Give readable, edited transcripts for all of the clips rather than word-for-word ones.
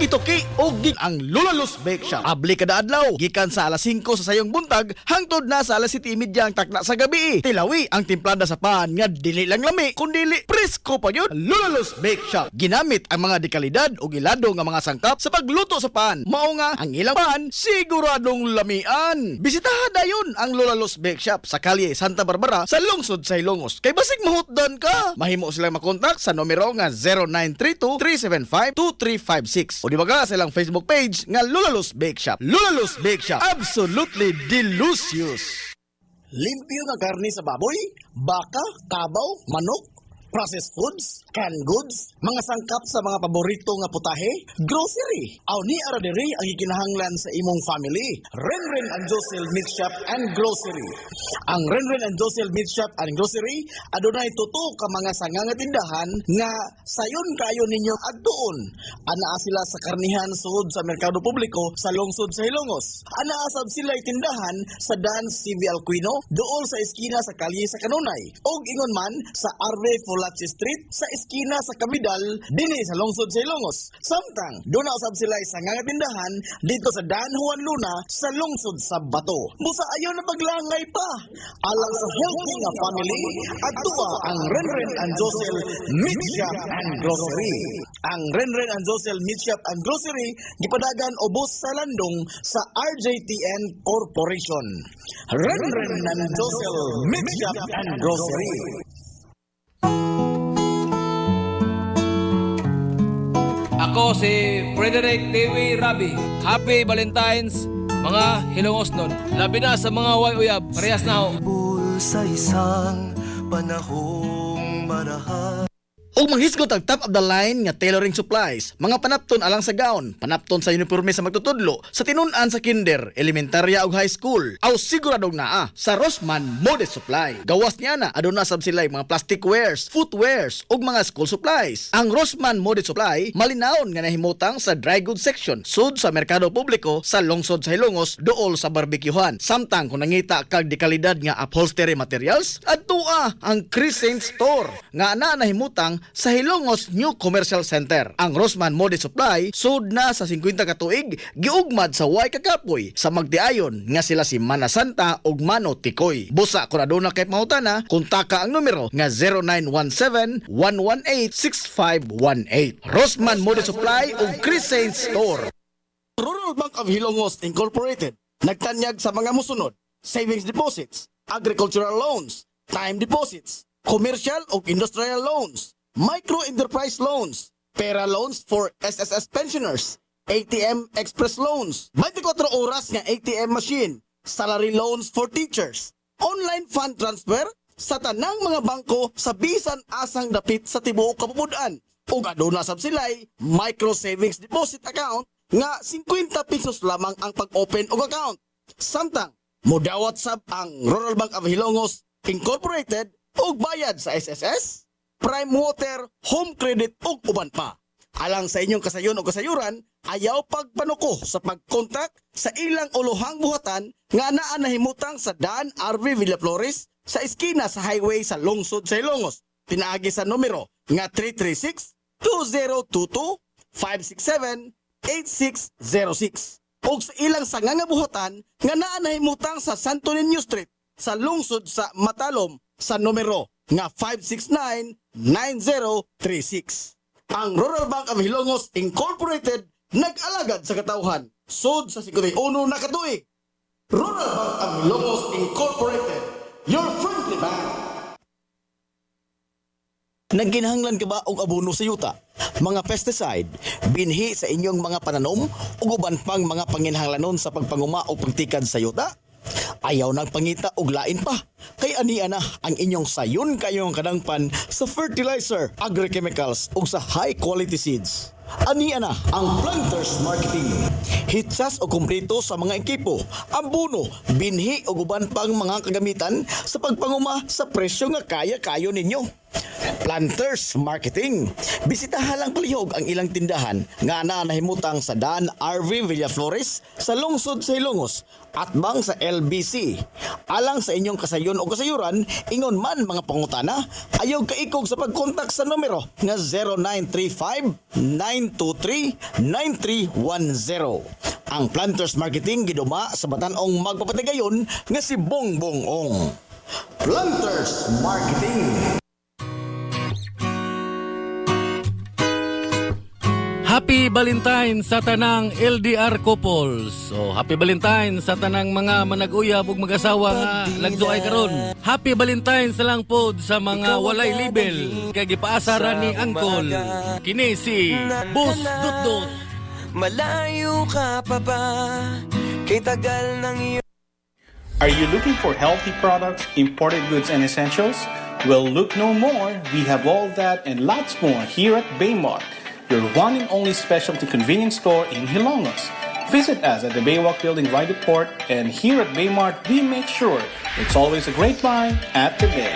gituki o ang Lulalos Bake Shop. Abli kada adlaw gikan sa alas 5 sa sayong buntag hangtod na sa alas 7:30 ang takna sa gabi. Tilawi ang timplada sa pan nga dili lang lami kundi presko pa gyud. Lulalos Bake Shop ginamit ang mga dekalidad o ilado nga mga sangkap sa pagluto sa pan. Mao nga ang ilang pan siguradong lamian. Bisitahan dayon ang Lulalos Bake Shop sa kalye Santa Barbara sa lungsod sa Ilongos. Kay basig mahutdan ka, mahimo silang makontak sa numero nga 0932-375-2356 o di ba ka sa ilang Facebook page nga Lulalos Bake Shop. Lulalos Bake Shop, absolutely delicious. Limpyo nga karne sa baboy, baka, kabaw, manok, processed foods, canned goods, mga sangkap sa mga paborito nga putahe, grocery. Aw ni ara diri ang gikinahanglan sa imong family. Renren and Josel Meat Shop and Grocery. Ang Renren and Josel Meat Shop and Grocery adunay tuto ka mga sanga nga tindahan nga sayon kayo ninyo adtuon. Anaa sila sa karnihan sud sa merkado publiko sa lungsod sa Hilongos. Anaa sab sila tindahan sa Dan CV Alquino duol sa eskina sa kalye sa Kanunay. Og ingon man sa Arve Folachi Street sa eskina sa Kamidal dinhi sa lungsod sa Ilongos. Samtang doon na usab sila sa nga tindahan dito sa Dan Juan Luna sa lungsod sa Bato. Busa ayaw na paglangay pa. Alang sa healthy nga family at tuwa ang Renren and Josel Meat Shop and Grocery. Ang Renren and Josel Meat Shop and Grocery gipadagan ubos sa landong sa RJTN Corporation. Renren and Josel Meat Shop and Grocery. Ako si Frederick Dewi Rabi. Happy Valentine's, mga Hilongos nun. Labi na sa mga way-uyab. Parehas na ako. Sa isang panahong marahan. O manghisgot ang top of the line nga tailoring supplies, mga panapton alang sa gown, panapton sa uniforme sa magtutudlo, sa tinun-an sa kinder, elementarya ug high school, aw siguradong naa sa Rossman Mode Supply. Gawas niya na aduna sab sila mga plastic wares, footwears ug mga school supplies. Ang Rossman Mode Supply malinawon nga nahimutang sa dry goods section sud sa merkado publiko sa lungsod sa Hilongos duol sa barbecuehan. Samtang kung nangita kag dekalidad nga upholstery materials, adtua ang Crescent Store nga ana nahimutang sa Hilongos New Commercial Center. Ang Rossman Mode Supply sud na sa 50 ka tuig giugmad sa way kagapoy sa magdiayon nga sila si Mana Santa ug Mano Tikoy. Busa kun aduna kay mahutana, kontaka ang numero nga 0917-118-6518. Rossman Mode Supply ug Crescent Store. Rural Bank of Hilongos Incorporated nagtanyag sa mga musunod: savings deposits, agricultural loans, time deposits, commercial ug industrial loans, micro-enterprise loans, pera loans for SSS pensioners, ATM express loans, 24 oras nga ATM machine, salary loans for teachers, online fund transfer sa tanang mga bangko sa bisan asang dapit sa tibuok kapupudan. Ug aduna sab sila'y micro savings deposit account nga 50 pesos lamang ang pag-open og account. Samtang mudawat sab ang Rural Bank of Hilongos Incorporated og bayad sa SSS, Prime Water, Home Credit ug uban pa. Alang sa inyong kasayon o kasayuran, ayaw pagpanuko sa pagkontak sa ilang ulohang buhatan nga naa nahimutang sa Dan RV Villaflores sa eskina sa highway sa lungsod sa Hilongos. Pinaagi sa numero nga 336-202-567-8606. O sa ilang sanganga buhatan nga naa nahimutang sa Santo Niño Street sa lungsod sa Matalom sa numero nga 569-9036. Ang Rural Bank of Hilongos Incorporated nag-alagad sa katawhan sud sa 51 na katuig. Rural Bank of Hilongos Incorporated, your friendly bank. Nagginahanglan ka ba og abono sa yuta? Mga pesticide, binhi sa inyong mga pananom ug uban pang mga panginhanglanon sa pagpanguma o pagtikad sa yuta? Ayaw nang pangita og lain pa. Kay ania na ang inyong sayon kayong kadangpan sa fertilizer, agrochemicals ug sa high quality seeds. Ania na ang Planters Marketing. Hitsas o kumpleto sa mga ekipo, ambuno, binhi o uban pang mga kagamitan sa pagpanguma sa presyo nga kaya kayo ninyo. Planters Marketing. Bisitahan lang palihog ang ilang tindahan nga nahimutang sa Dan RV Villaflores sa lungsod sa Hilongos at bang sa LBC. Alang sa inyong kasayon o kasayuran, ingon man mga pangutana, ayaw kaikog sa pagkontak sa numero nga 0935-923-9310. Ang Planters Marketing giduma sa batanong magpapatigayon nga si Bongbong Ong. Planters Marketing. Happy Valentine sa tanang LDR couples. So, Happy Valentine sa tanang mga manag-uyab ug mag-asawa nga nagduay karon. Happy Valentine sa lang pod sa mga walay label kay gipaasara ni Angkol. Kini si Boss Dutdut. Malayo ka pa ba? Kay tagal ng iyong Are you looking for healthy products, imported goods, and essentials? Well, look no more. We have all that and lots more here at Baymart, your one and only specialty convenience store in Hilongos. Visit us at the Baywalk Building right at Port, and here at Baymart, we make sure it's always a great buy at the Bay.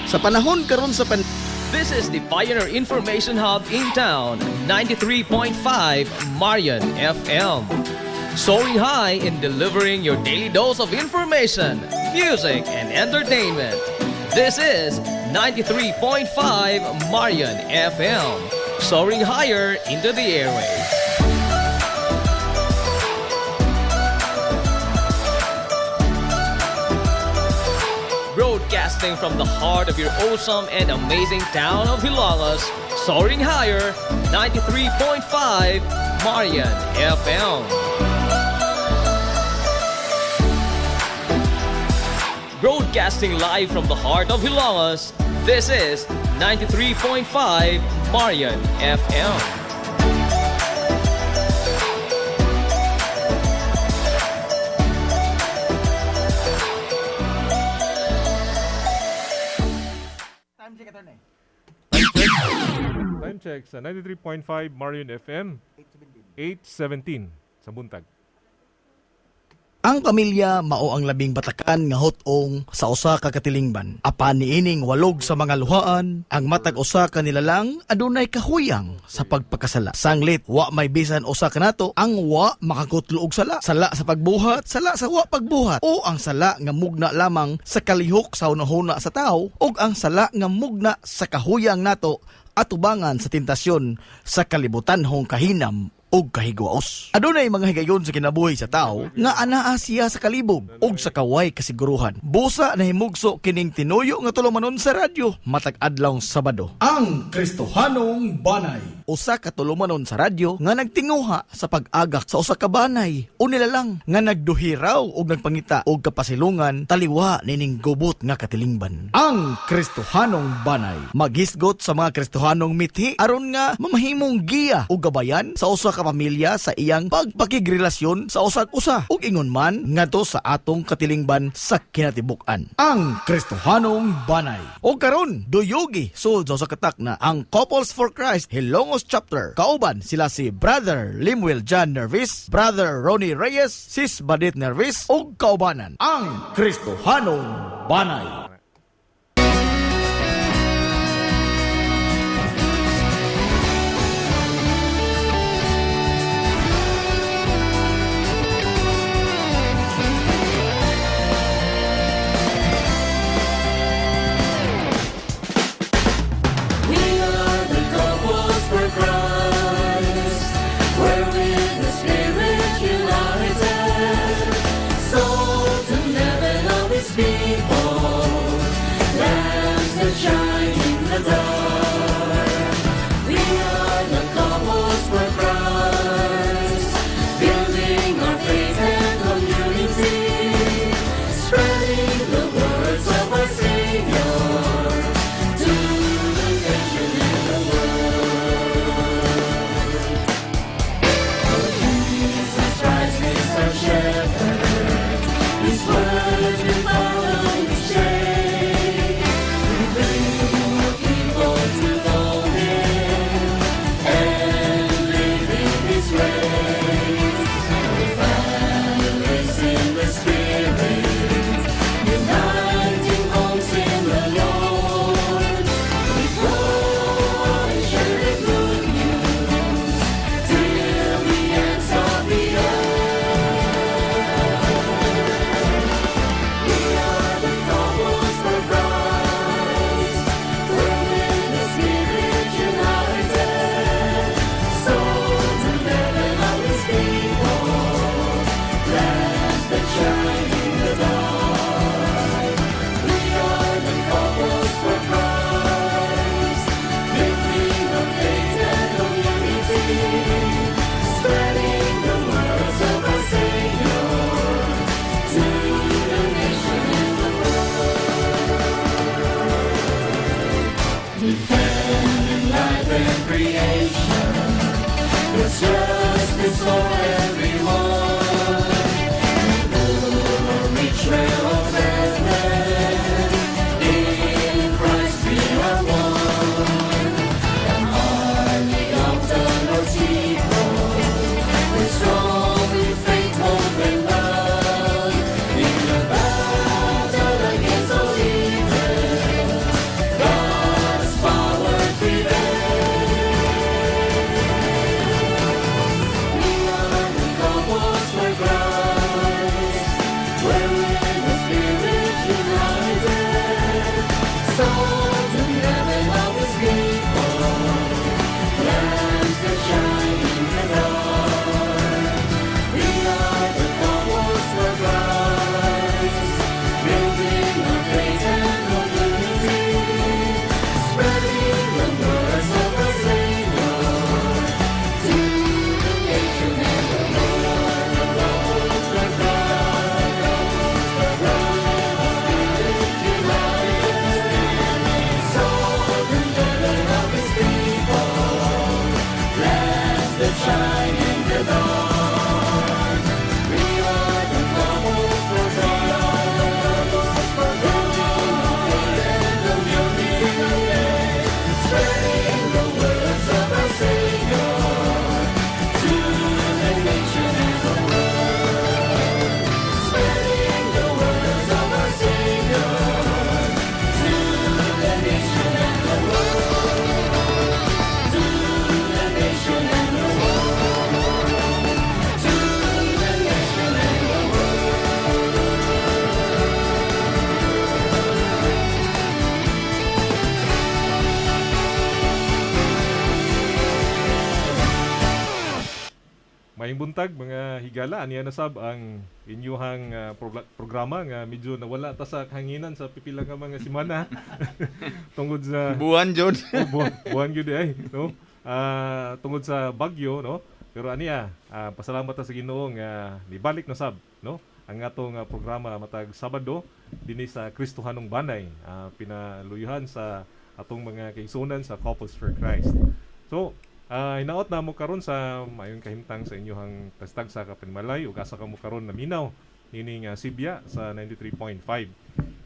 Sa panahon karon sa This is the Pioneer Information Hub in town, 93.5 Marian FM. Soaring high in delivering your daily dose of information, music, and entertainment. This is 93.5 Marian FM, soaring higher into the airwaves. Broadcasting from the heart of your awesome and amazing town of Hilongos, soaring higher, 93.5 Marian FM. Broadcasting live from the heart of Hilongos, this is 93.5 Marian FM. Time check sa 93.5 Marion FM, 8:17 sa buntag. Ang pamilya mao ang labing batakan nga hotong sa usa ka katilingban. Apan niining walog sa mga luhaan, ang matag usa ka nilalang adunay kahuyang sa pagpakasala. Sanglit wa may bisan usa kanato ang wa makakutlo og sala. Sala sa pagbuhat, sala sa wa pagbuhat, o ang sala nga mugna lamang sa kalihok sa hunahuna sa tao, ug ang sala nga mugna sa kahuyang nato atubangan sa tentasyon sa kalibutanhong kahinam og kahigwaos. Adunay mga higayon sa kinabuhi sa tao nga anaa siya sa kalibog og sa kaway kasiguruhan. Busa na himugso kining tinuyo nga tulumanon sa radyo matag adlawng Sabado. Ang Kristohanong Banay. Usa ka tulumanon sa radyo nga nagtinguha sa pag-agak sa usa ka banay o nilalang nga nagduhiraw og nagpangita og kapasilungan taliwa nining gubot nga katilingban. Ang Kristohanong Banay maghisgot sa mga Kristohanong mithi aron nga mamahimong giya o gabayan sa usa ka pamilya sa iyang pagpakigrelasyon sa usag-usa ug ingon man ngadto sa atong katilingban sa kinatibuk-an. Ang Kristohanong Banay. O karon duyogi sulod sa katak na ang Couples for Christ Hilongos Chapter. Kauban sila si Brother Limuel John Nervis, Brother Ronnie Reyes, Sis Badit Nervis ug kaubanan. Ang Kristohanong Banay. People Maayong buntag mga higala, aniya nasab ang inyuhang programa nga medyo nawala ta sa hanginan sa pipila nga mga semana tungod sa Buwan, John. buwan gyud ay no. Tungod sa bagyo no. Pero aniya, pasalamat ta sa Ginoo nga nibalik na sab no ang atong programa matag Sabado dinhi sa Kristohanong Banay, pinaluyuhan sa atong mga kaigsunan sa Couples for Christ. So, hinaot na mo karon sa mayong kahimtang sa inyong tastag sa Kapinmalay ug asa ka mo karon naminaw nining Sibya sa 93.5.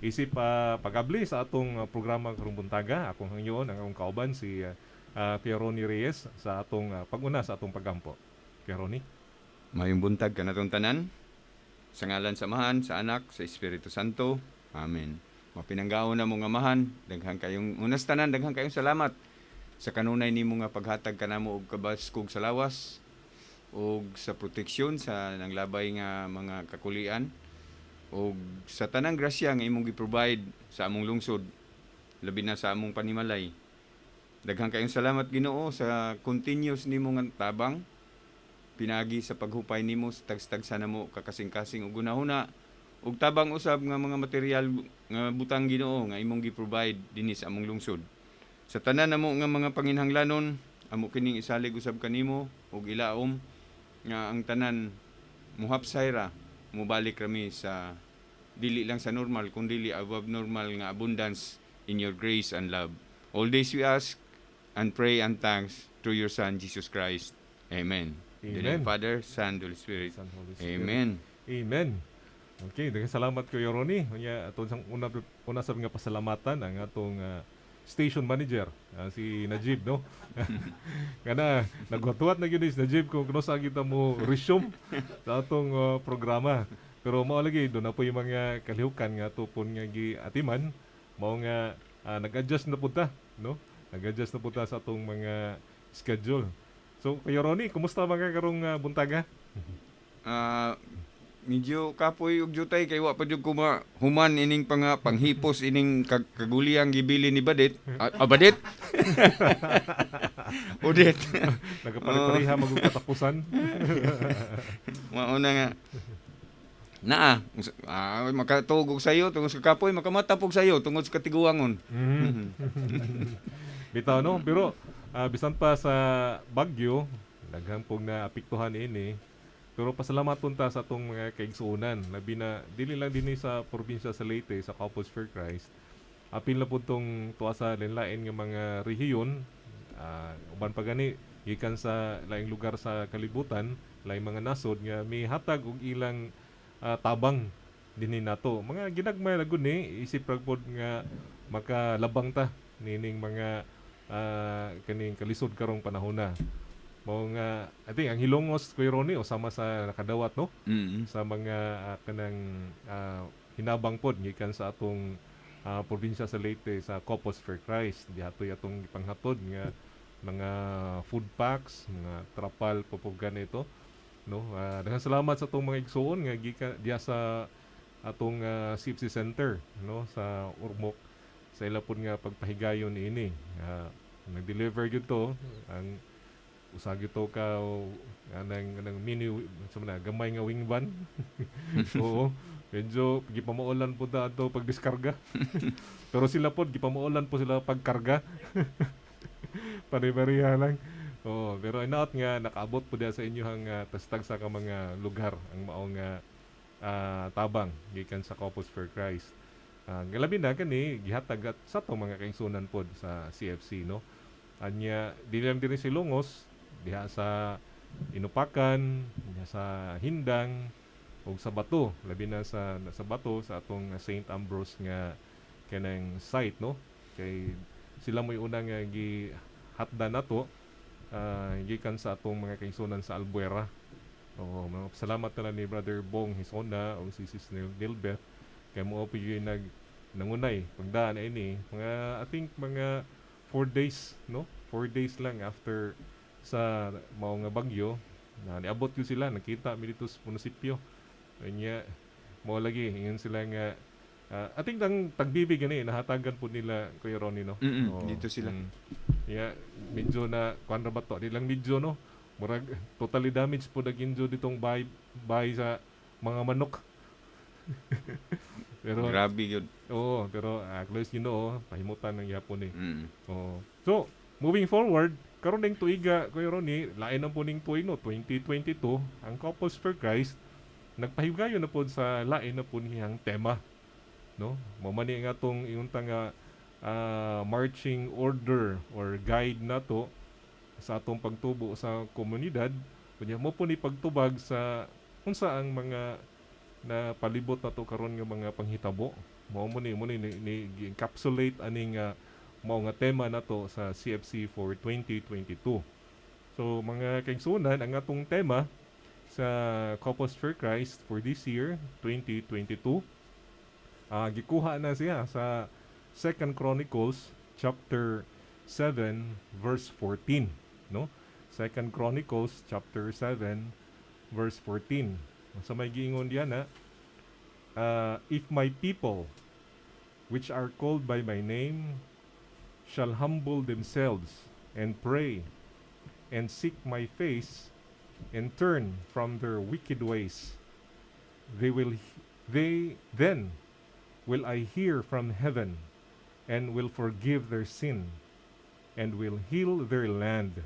Isip pagabli sa atong programa karong buntaga, akong hangyoon ang akong kauban si Kuya Ronnie Reyes sa atong pag-una sa atong paggampo. Kuya Ronnie. Mayong buntag ka natong tanan. Sa ngalan sa Amahan, sa Anak, sa Espiritu Santo. Amen. Mapinanggaon na mong amahan, daghang kayong unas tanan, daghang kayong salamat sa kanunay nimo nga paghatag kanamo og kabaskog sa lawas ug sa proteksyon sa nanglabay nga mga kakulian ug sa tanang grasya nga imong gi-provide sa among lungsod labi na sa among panimalay. Daghang kayong salamat Ginoo sa continuous nimo nga tabang pinagi sa paghupay nimo sa tagstag sa namo kakasing-kasing ug gunahuna ug tabang usab nga mga material nga butang Ginoo nga imong gi-provide dinhi sa among lungsod. Sa tanan namo nga mga panginhanglanon, amo kining isalig usab kanimo ug ilaom nga ang tanan muhapsay ra, mubalik rami sa dili lang sa normal kundi above normal nga abundance in your grace and love. All this we ask and pray and thanks through your Son Jesus Christ. Amen. In the name of Father, Son, Holy Spirit. Son, Holy Spirit. Amen. Amen. Okay, daghang salamat Kuya Ronnie. Unya aton sang una sa nga pasalamatan ang atong station manager si Najib no. Kana nagwatuat na gyud si Najib kung kuno sa kita mo resume sa atong programa. Pero mao lagi do na po yung mga kalihukan nga tupon nga giatiman mao nga nag-adjust na punta no. Nag-adjust na punta sa atong mga schedule. So Kuya Ronnie, kumusta mga karong buntaga? Medyo kapoy ug jutay kay wa pa jud ko human ining panghipos ining kaguliyang gibili ni Badit. Badit. Udit. Nagapare-pareha magug katapusan. Mao na nga. Makatugog sayo tungod sa kapoy, makamatapog sayo tungod sa katiguangon. Bitaw no, pero bisan pa sa bagyo, daghang pog na apektuhan ini. Pero pasalamat punta sa atong mga kaigsuonan. Labi na, dili lang din sa probinsya sa Leyte, sa Couples for Christ. Apil na po itong tuwa sa linlain ng mga rehiyon. Uban pa gani, gikan sa laing lugar sa kalibutan, laing mga nasod nga may hatag og ilang tabang dinhi nato. Mga ginagmay ra gud ni isip ra pod nga makalabang ta nining mga kaning kalisod karong panahon na. Mao nga I think ang Hilongos Kuya Ronnie o sama sa nakadawat no sa mga kanang hinabang pod gikan sa atong probinsya sa Leyte sa Corpus for Christ. Dihatoy atong ipanghatod nga mga food packs, mga trapal pupugan ito, no. Daghang salamat sa atong mga igsoon nga gikan diha sa atong CFC Center, no, sa Urmok sa ila pod nga pagpahigayon niini. Nag-deliver gyud to ang usag ito ka anang mini sa mana gamay nga wing van. Oo. Medyo gipamaulan po da ato pagdiskarga. Pero sila po gipamaulan po sila pagkarga. Pare-pareha lang. Oo, pero inaot nga nakaabot po diha sa inyohang tastag sa ka mga lugar ang maong tabang gikan sa Corpus for Christ. Galabi na kani gihatag at sa to mga kaigsunan pod sa CFC, no. Anya di lang diri sa Ilongos, diha sa Inupakan, diha sa Hindang, o sa Bato, labi na sa Bato sa atong St. Ambrose nga kanang site, no. Kay sila mo'y unang gihatda nato gikan sa atong mga kaigsunan sa Albuera. Mga salamat na lang ni Brother Bong Hisona o si Sis Nilbeth kay mo po yung nangunay pagdaan na ini mga I think mga 4 days, no, 4 days lang after sa mao nga bagyo na niabot ko sila, nakita mi dito sa munisipyo. Kanya mo lagi ingon sila nga I think ang tagbibig gani nahatagan po nila Kuya Ronnie, no. Dito sila. Yeah, medyo na kuan ra ba to? Di lang medyo, no. Murag totally damaged po naginjo ditong bahay sa mga manok. Pero Grabe yun. oo, pero close Ginoo, pahimutan ng yapon eh. Oo. So, moving forward, karon ning tuiga Kuya Ronnie, lain ang puning tuig no 2022, ang Couples for Christ nagpahigayon na po sa lain na po niyang tema, no. Mao man ni nga tong iuntang nga marching order or guide nato sa atong pagtubo sa komunidad. Kunya mo po ni pagtubag sa unsa ang mga na palibot nato karon nga mga panghitabo. Mao mo ni encapsulate aning mao nga tema nato sa CFC for 2022. So mga kaigsunan, ang atong tema sa Couples for Christ for this year 2022 gikuha na siya sa 2 Chronicles chapter 7 verse 14, no. 2 Chronicles chapter 7 verse 14. Sa may giingon diyan na if my people which are called by my name shall humble themselves and pray and seek my face and turn from their wicked ways, then will I hear from heaven and will forgive their sin and will heal their land.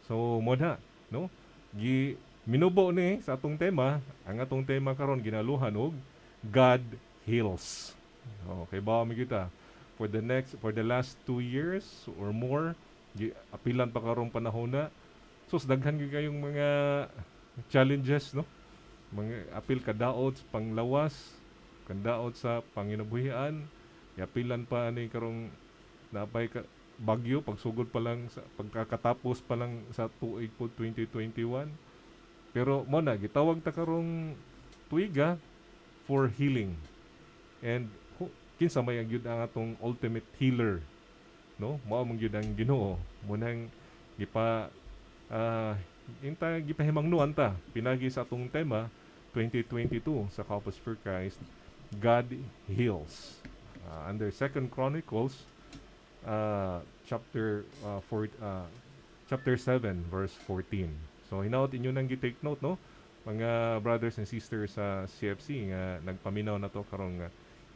So mo na, no, minubo ni sa atong tema. Ang atong tema karon ginaluhan og God heals. Okay ba mi kita for the last 2 years or more, apilan pa karong panahon na. So daghan gyud kayong mga challenges, no, mga apil kadaot panglawas, kadaot sa panginabuhian, apilan pa ni karong napay bagyo pagsugod pa lang sa pagkakatapos pa lang sa tuig po 2021. Pero mo na gitawag ta karong tuiga for healing. And kinsa may ang gyud ang atong ultimate healer, no. Mao man gyud ang Ginoo. Mo nang inta gipahimangnuan ta pinagi sa atong tema 2022 sa Couples for Christ, God heals. Under 2 Chronicles chapter 7 verse 14. So hinaot inyo nang gi-take note, no, mga brothers and sisters sa CFC nga nagpaminaw na to karong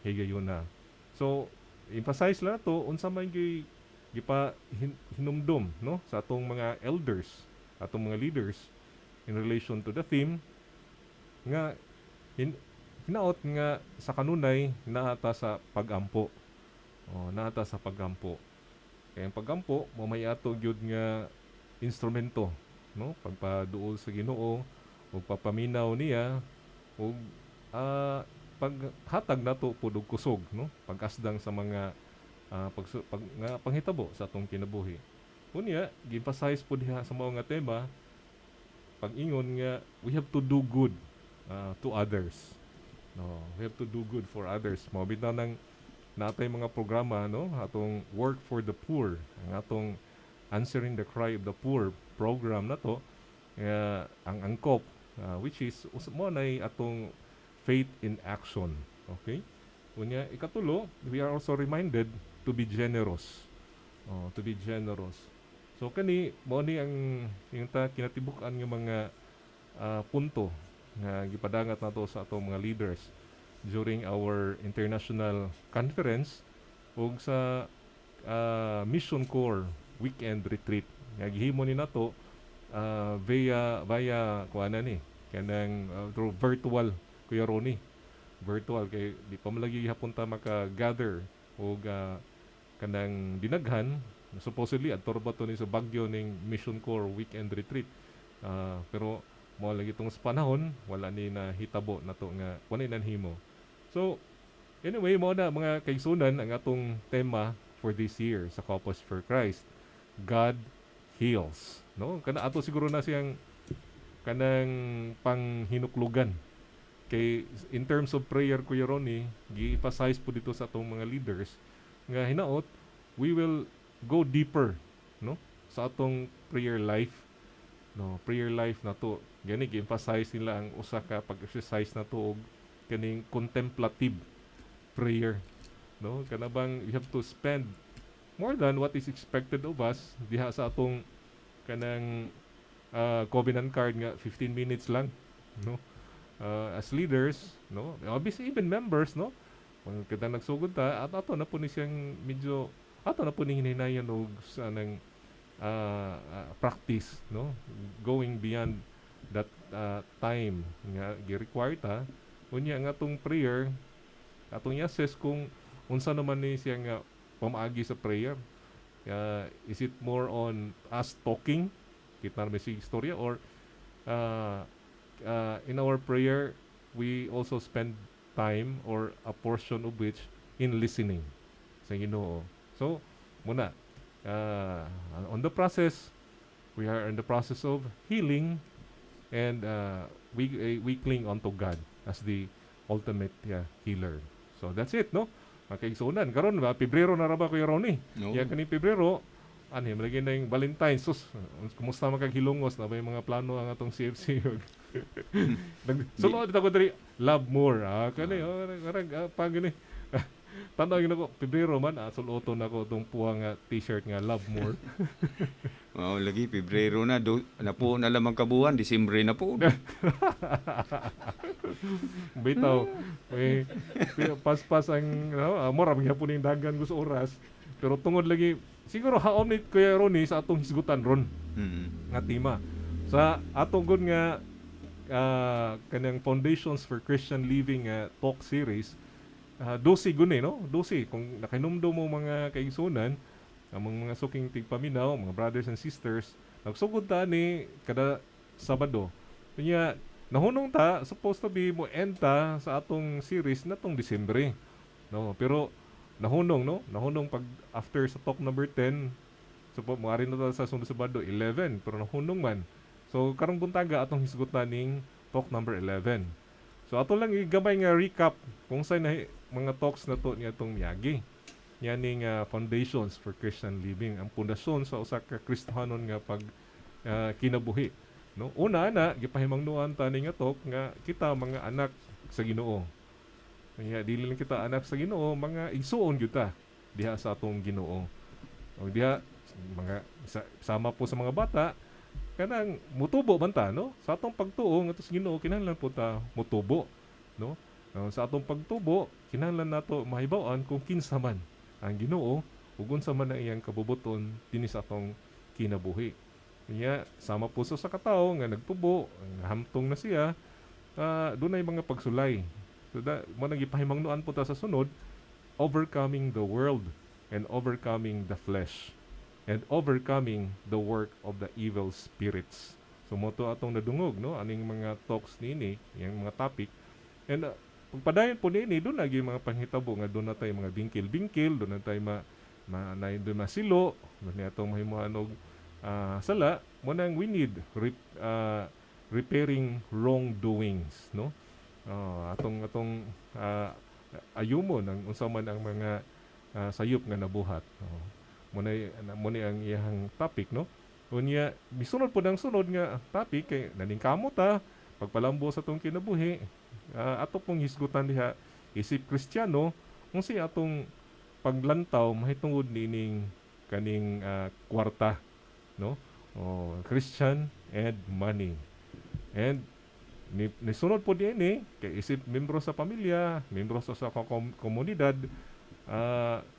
higayon na. So emphasize la to unsa man gipa hinumdum, no, sa atong mga elders, atong mga leaders in relation to the theme nga hinaot nga sa kanunay naata sa pagampo. Naata sa pagampo. Kaya ang pagampo mo may ato gyud nga instrumento, no, pagpaduol sa Ginoo ug papaminaw niya ug paghatag nato pud og kusog, no, pag-asdang sa mga nga panghitabo sa atong kinabuhi. Unya gi-emphasize pud diha sa mao nga tema pag-ingon nga we have to do good to others. No, we have to do good for others. Mao bitaw nang natay mga programa, no, atong work for the poor, ang atong answering the cry of the poor program na to, ang angkop, which is mo nay atong faith in action. Okay? Unya ikatulo, we are also reminded to be generous. To be generous. So kani mo ni ang yung kinatibuk-an nga mga punto nga gipadangat nato sa atong mga leaders during our international conference ug sa Mission Corps weekend retreat nga gihimo ni nato via kuana ni kanang through virtual, Kuya Ronnie, virtual kay di pa malagi hapon ta maka-gather ug kanang dinaghan supposedly adto ba to ni sa Baguio ning Mission Corps weekend retreat, pero mo lagi tong sa panahon wala ni nahitabo nato nga wala nanhimo. So anyway, mo na mga kaigsunan ang atong tema for this year sa Couples for Christ, God heals, no, kana ato siguro na siyang kanang panghinuklugan kay in terms of prayer, Kuya Ronnie, gi-emphasize po dito sa atong mga leaders nga hinaot we will go deeper, no, sa atong prayer life, no, prayer life na to gani gi-emphasize nila ang usa ka pag-exercise na to og kaning contemplative prayer, no, kana bang we have to spend more than what is expected of us diha sa atong kanang covenant card nga 15 minutes lang, no, as leaders, no, obviously even members, no, kung kita nagsugod ta at ato na po ni siyang medyo ato na po ni hinahinayan og sa nang practice, no, going beyond that time nga gi-require ta unya nga atong prayer atong i-assess kung unsa naman ni siya nga pamaagi sa prayer. Is it more on us talking kita na si istorya or in our prayer we also spend time or a portion of which in listening sa Ginoo. So muna on the process we are in the process of healing and we cling onto God as the ultimate healer. So that's it, no? Makaigsunan karon ba Pebrero na ra ba, Kuya Ronnie? No. Kani Pebrero ani malagi na yung Valentine's. Sus, kumusta makaghilongos na ba yung mga plano ang atong CFC? Sulod ako diri love more. Kani pag gani. Tanawin ako Pebrero man suluto na ko tong puwang t-shirt nga love more. Lagi Pebrero na na po na lamang kabuhan, Disyembre na po. Bitaw. Pas-pas ang mura gyapon ning dagan gusto oras. Pero tungod lagi siguro haom ni Kuya Ronnie sa atong hisgutan ron. Nga tema. Sa atong gud nga kanang Foundations for Christian Living talk series, 12 guni, no? 12 kung nakinumdo mo mga kaigsunan, ang mga suking tigpaminaw, mga brothers and sisters, nagsugod ta ni kada Sabado. Kanya nahunong ta supposed to be mo end ta sa atong series natong Disyembre. No, pero nahunong, no? Nahunong pag after sa talk number 10, so mo ari na ta sa sunod Sabado 11, pero nahunong man. So karong buntaga atong hisgutan ning talk number 11. So ato lang igamay nga recap kung saan na mga talks na to niya itong miyagi. Yan ning Foundations for Christian Living, ang pundasyon sa usa ka Kristohanon nga pag kinabuhi. No? Una na gipahimangnuan ta ning talk nga kita mga anak sa Ginoo. Kaya dili lang kita anak sa Ginoo, mga igsuon gyud ta diha sa atong Ginoo. O diha mga sama po sa mga bata kanang mutubo man ta, no? Sa atong pagtuo nga sa Ginoo kinahanglan po ta mutubo, no? Sa atong pagtubo kinahanglan nato mahibaw-an kung kinsa man ang Ginoo ug unsa man ang iyang kabubuton dinhi sa atong kinabuhi. Kanya sama po sa katawo nga nagtubo, nga hamtong na siya, dunay mga pagsulay. So mo nagipahimangnuan po ta sa sunod, overcoming the world and overcoming the flesh. and overcoming the work of the evil spirits. So mo to atong nadungog no aning mga talks nini, yang mga topic. And pagpadayon po nini doon lagi mga panghitabo nga doon na tayo mga bingkil-bingkil, doon na tayo doon masilo, doon na atong mahimuan og sala mo nang we need repairing wrongdoings no. Atong ayumo ng unsa man ang mga sayop nga nabuhat. Muna ang iyang topic no. Unya misunod po ng sunod nga topic kay naningkamot pagpalambo sa atong kinabuhi. Ato pong hisgutan diha isip Kristiyano unsa atong paglantaw mahitungod nining kaning kwarta no. Christian and money. And nisunod po din kay isip membro sa pamilya, membro sa komunidad,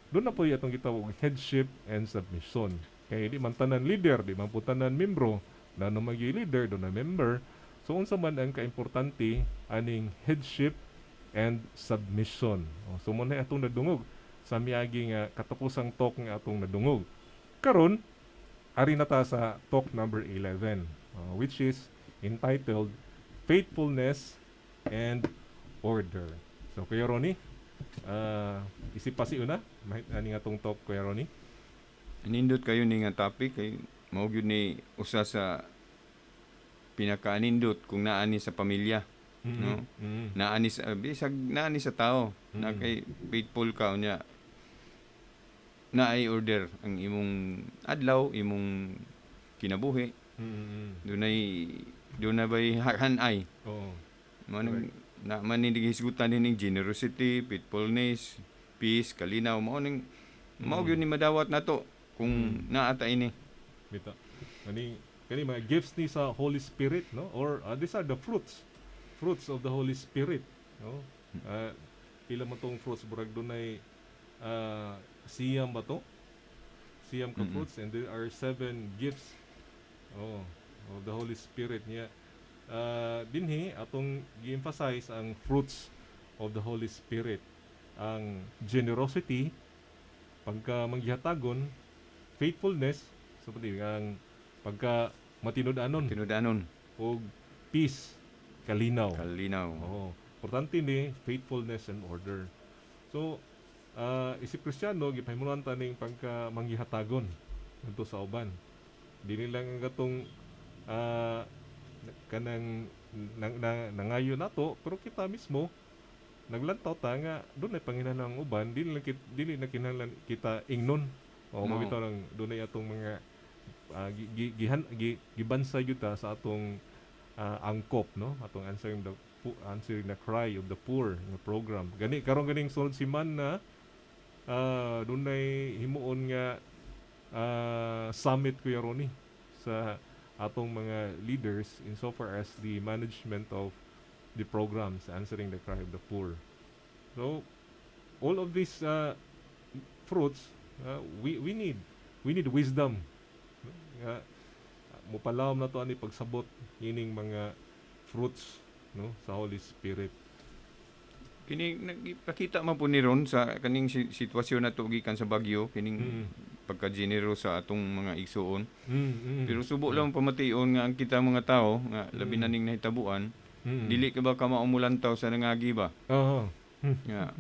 doon na po itong gitawag headship and submission. Kay di man tanan leader, di man po tanan membro, na magi leader, doon na member. So unsa man ang kaimportante aning headship and submission. So mo na atong nadungog sa miagi nga katapusang talk nga atong nadungog. Karon ari na ta sa talk number 11, which is entitled Faithfulness and Order. So Kuya Ronnie, isip pa si una, ani nga tong talk Kuya Ronnie? Anindot kayo ni nga topic kay mao gyud ni usa sa pinakaanindot kung naani sa pamilya, no? Naani sa bisag naani sa tao, na kay faithful ka unya. Naay order ang imong adlaw, imong kinabuhi. Doon na ba'y hanay? Oo. Na manindigisgutan din ng generosity, faithfulness, peace, kalinaw. Mao gyud ni madawat nato kung naata ini. Bita. Kani mga gifts ni sa Holy Spirit no, or these are the fruits of the Holy Spirit no. Pila man tong fruits burag dunay siyam ba to? Siyam ka fruits, and there are 7 gifts of the Holy Spirit niya. Dinhi atong gi-emphasize ang fruits of the Holy Spirit, ang generosity, pagka manggihatagon, faithfulness, so pati ang pagka matinud-anon, o peace, kalinaw. Importante ni faithfulness and order. So isip Kristiyano gipahimulan ta ning pagka manggihatagon ngadto sa uban. Dili lang ang gatong kanang nangayo nato, pero kita mismo naglantaw ta nga doon ay panginahanglan ang uban, dili na kinahanglan kita ingnon o mabitaw lang doon ay atong mga gibansa gyud ta sa atong angkop no, atong answering the cry of the poor nga program. Karon ganing sunod si man na doon ay himuon nga summit Kuya Ronnie sa atong mga leaders insofar as the management of the programs answering the cry of the poor. So all of these fruits we need wisdom. Mupalawom na to ani pagsabot ining mga fruits no sa Holy Spirit. Kini nagpakita man po ni Ron sa kaning sitwasyon nato gikan sa Bagyo, kining pagka-generous sa atong mga igsuon. Pero subo lang pamation nga ang kita mga tao nga labi na ning nahitabuan, dili ka ba ka maumulantaw sa nangagi ba? Nga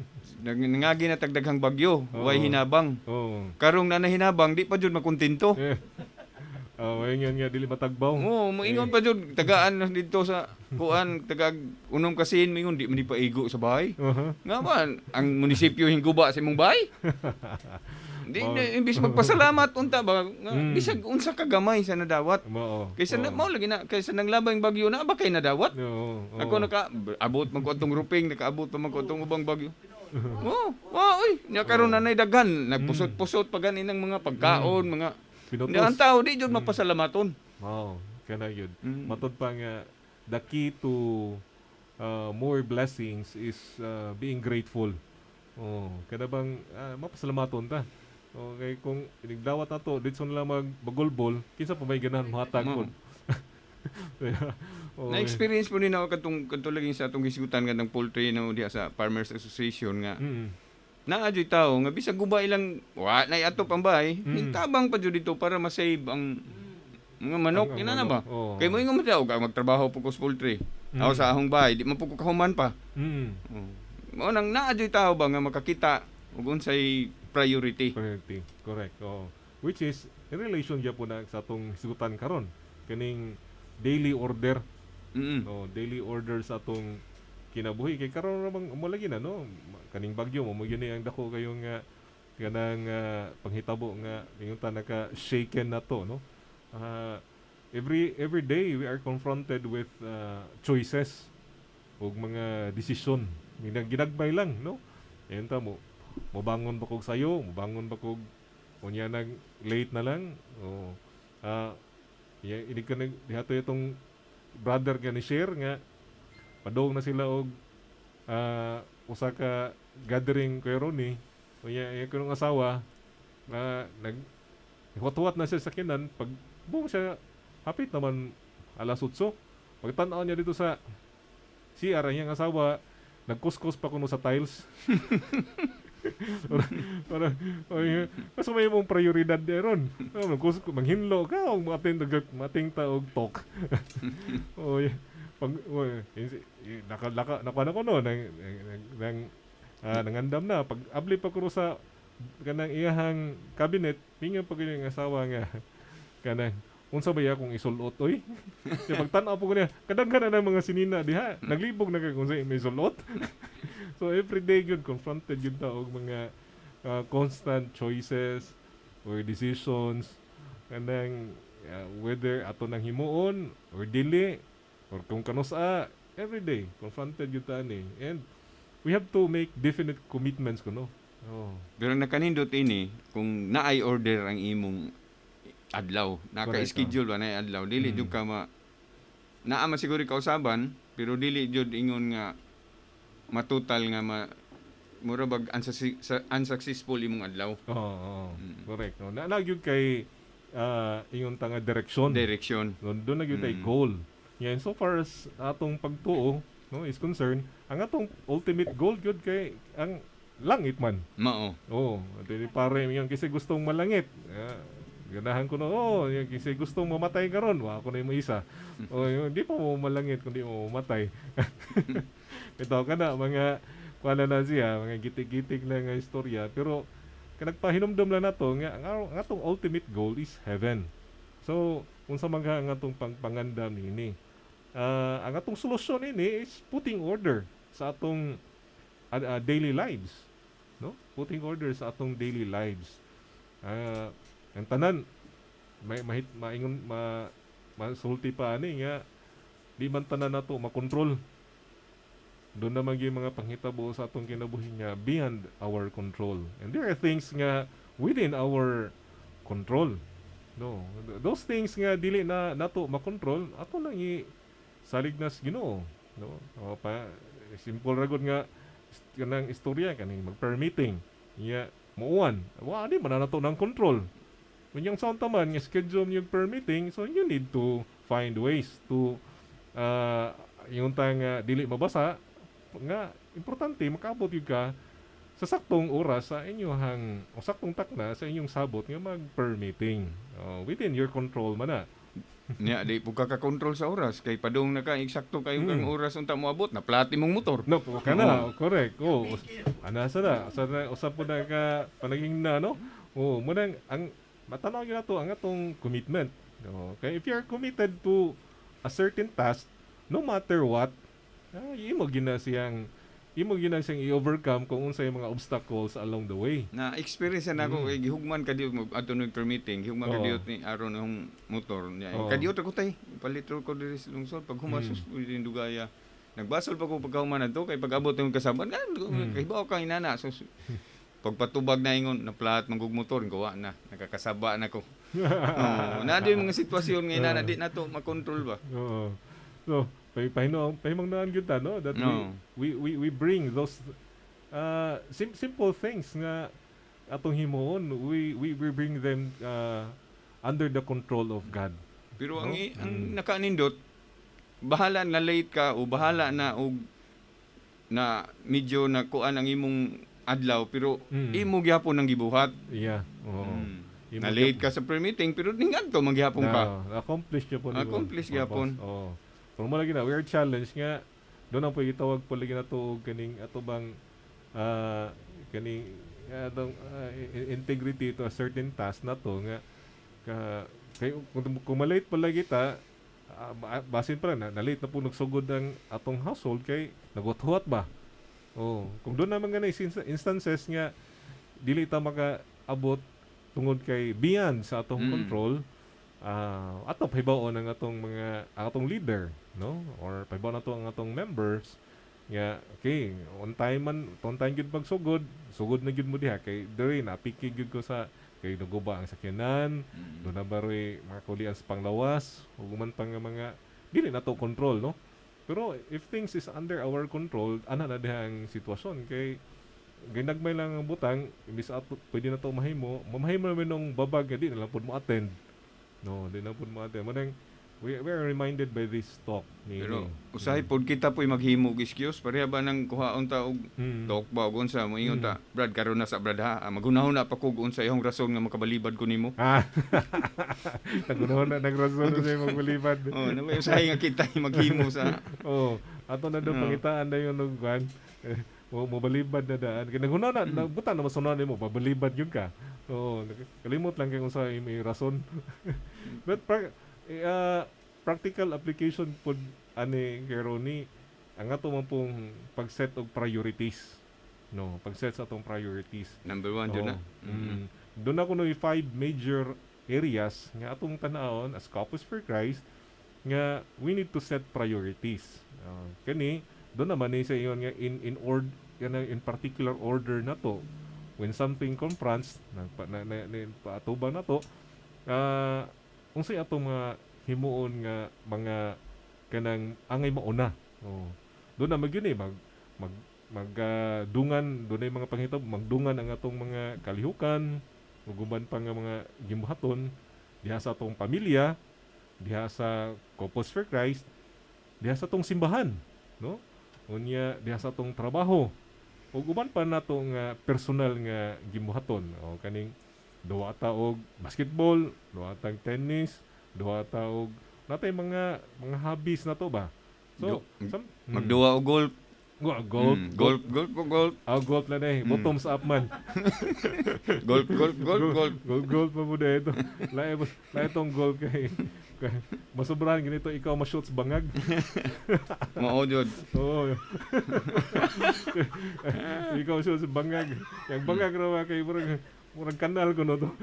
nangagi na tagdaghang bagyo, way hinabang. Karong na hinabang, di pa jud makontento. Ingon nga dili matagbaw. Moingon pa jud tagaan dito sa kuan, tagag unom kasin mingon di man paigo sa bahay. Nga ba ang munisipyo hingguba sa imong bahay? Di imbis magpasalamat unta ba bisag unsa ka gamay sa nadawat. Kaysa mao lagi na kaysa nang labang bagyo na ba kay nadawat. Ako abot man ko atong ruping, nakaabot pa man ko atong ubang bagyo. Oy, nya karon na nay daghan, nagpusot-pusot pa gani ng mga pagkaon, mga ang tao di jud mapasalamaton. Kana yun. Matod pa nga the key to more blessings is being grateful. Kada bang mapasalamaton ta. Okay, kung inigdawat na to, dito na lang magbagulbol, kinsa pa may ganahan mahatag po. Na-experience po nina katong laging sa atong gisgutan nga ng poultry no diha sa Farmers Association nga naa jud tao nga bisag gubay lang wa na atop ang bahay, tabang pa jud dito para ma-save ang mga manok, Ang ina na ba? manok, oo. Kay mo ingon mo daw magtrabaho po ko sa poultry. Ako sa ahong bahay, di man po ko kahuman pa. Mm. Mao nang naa jud tao ba nga makakita ug unsay priority. Priority. Correct. Oo. Which is in relation gyud po na sa atong hisutan karon kaning daily order. No, daily order sa atong kinabuhi kay karon ramang mo lagi na no kaning bagyo mo yun ang dako kayo nga kanang panghitabo nga ingon ta naka shaken na to no. Every day we are confronted with choices ug mga desisyon ginagbay lang no. Ayan ta mo mobangon ba kog sayo, mobangon ba kog unya nag late na lang o ini ka dihato itong brother ka ni share nga padong na sila og usa ka gathering kay Ronnie unya iya kunong asawa nag huwat na siya sa kinan pag buong siya hapit naman alas 8 pagtan-aw niya dito sa CR ang asawa nagkuskus pa kuno sa tiles para kasi may mong prioridad deron manghinlo ka o mating ta og talk o pag naka ko no nangandam na pag abli pa ko sa kanang iyahang cabinet mingon pag yung asawa nga kanang unsa ba ya kung isulot oy kay pagtan-aw po ko niya kadaghan na mga sinina diha naglibog na kay kung sa may sulot. So every day yun, confronted yun ta og mga constant choices or decisions kanang whether ato nang himuon or dili or kung kanusa every day confronted yun ta ani and we have to make definite commitments kuno. Pero nakanindot ini kung naay order ang imong adlaw, naka-schedule ba na adlaw, dili jud ka naa man siguro kausaban pero dili jud ingon nga matutal nga mura bag unsuccessful imong adlaw. Correct. No, nagyud kay ingon ta nga direksyon. Doon nagyud kay goal. Yan so far as atong pagtuo no is concerned, ang atong ultimate goal gyud kay ang langit man. Mao. Dili pare yung kasi gustong malangit. Ganahan ko na, yung kasi gustong mamatay karon, wa ako na yung isa. Hindi pa mo malangit kundi mo mamatay. Ito ka na, mga kuala na siya, mga gitig-gitig na nga istorya. Pero, nagpahinomdom lang na to, ang atong ultimate goal is heaven. So, kung sa mga ang atong pangpangandam nini, ang atong solusyon ini is putting order sa atong daily lives. No? Putting order sa atong daily lives. Ang tanan, maingon, masulti pa ani nga, di man tanan na to makontrol. Doon na yung mga panghitabo sa atong kinabuhi nga beyond our control. And there are things nga within our control. No, those things nga dili na nato makontrol, ato lang salig nas Ginoo. No, simple ra gud nga kanang istorya kaning mag-permitting. Muuan. Di man nato nang control. When yung sound taman nga schedule yung permitting, so you need to find ways to yung tang dili mabasa nga importante makaabot yung ka sa saktong oras sa inyong o saktong takna sa inyong sabot nga mag-permitting within your control man na. Nya di po ka-control sa oras kay padung na ka eksakto kayo kang oras unta mo abot na plati mong motor. No, kana correct. Anasa na usap po na ka panaging na no. Munang ang matanaw yun na to ang atong commitment. Okay, if you are committed to a certain task, no matter what, imo gina siyang i-overcome kung unsay mga obstacles along the way. Na experience na ako kay gihugman kadiyo ato nung permitting, gihugman kadiyo ni aron ng motor niya. Kadiyo ta ko tay, palitro ko diri sa lungsod pag humasos din dugaya. Nagbasol pa ko pagkahuman adto kay pag-abot ng kasaban, kay bawo kang inana. So pagpatubag na ingon na plat manggug motor gawa na nakakasaba na ko. Na di mga sitwasyon nga inana di nato makontrol ba. So pahimangnan gyud ta no that we bring those simple things nga atong himuon we bring them under the control of God. Pero ang nakaanindot bahala na late ka o bahala na og na medyo na kuan ang imong adlaw pero Mm. imo gyapon ang gibuhat. Yeah. Oo. Imo Na late ka sa pre-meeting pero ningadto mangyapon ka. Accomplish gyapon. Accomplish gyapon. Oo. Pero mo lagi na weird challenge nga doon ang pagitawag pa lagi na to og kaning ato bang kaning atong integrity to a certain task na to nga kay kung malate pala kita basin pa na late na po nagsugod ang atong household kay nagwathuat ba. Oh, kung doon naman nga na instances nga dili ta makaabot tungod kay beyond sa atong control, ato pahibaon ang atong atong leader, no? Or pahibaon nato ang atong members nga okay, on time gyud pagsugod, sugod na gyud mo diha kay diri na pikig gyud ko sa kay naguba ang sakyanan, do na baroy mga kulian sa panglawas, ug man pang mga dili na to control, no? Pero if things is under our control, ana na diha ang sitwasyon kay ginagmay lang ang butang, imbis ato pwede na to mahimo naman nung babag nga di na lang pud mo attend. No, di na pud mo attend. Manang we are reminded by this talk ni Pero usahay pod kita po'y maghimo og excuse pareha ba nang kuhaon ta og talk ba ug unsa moingon ta Brad karon na sa Brad ha magunahon na pa ko unsa ihong rason nga makabalibad ko nimo. Nagunahon na nagrason sa imong balibad. Oh, na may usahay nga kita maghimo sa ato na do pangitaan na yon og kan. Mo balibad na daan. Kaya nagunaw na nabutan na masunan nimo babalibad gyud ka. Kalimot lang kay unsa may rason. But practical application pod ani kay Ronnie ang ato man pong pag-set og priorities. No, pag-set sa atong priorities. number 1 jud na. Doon ako noy 5 major areas nga atong tan-awon as Couples for Christ nga we need to set priorities. Kani doon naman ni sa iyon nga in particular order na to when something confronts paatubang na to unsay atong mga himuon nga mga kanang angay mauna. Doon na magyud magdungan doon ay mga panghitabo magdungan ang atong mga kalihukan uguban pa nga mga gibuhaton diha sa atong pamilya, diha sa Couples for Christ, diha sa atong simbahan, no? Unya diha sa atong trabaho. Ug uban pa nato nga personal nga gibuhaton kaning duwa ta og basketball, duwa ta og tennis, duwa ta og natay mga hobbies na to ba. So magduwa og golf. Golf. Golf. Golf na na bottoms up man. Golf. Golf pa mo ito. Lae itong golf kay masubrahan ganito ikaw ma-shoot sa bangag. Mao jud. Oo. Ikaw shoot sa bangag. Yang bangag raw kay murag kanal ko no to.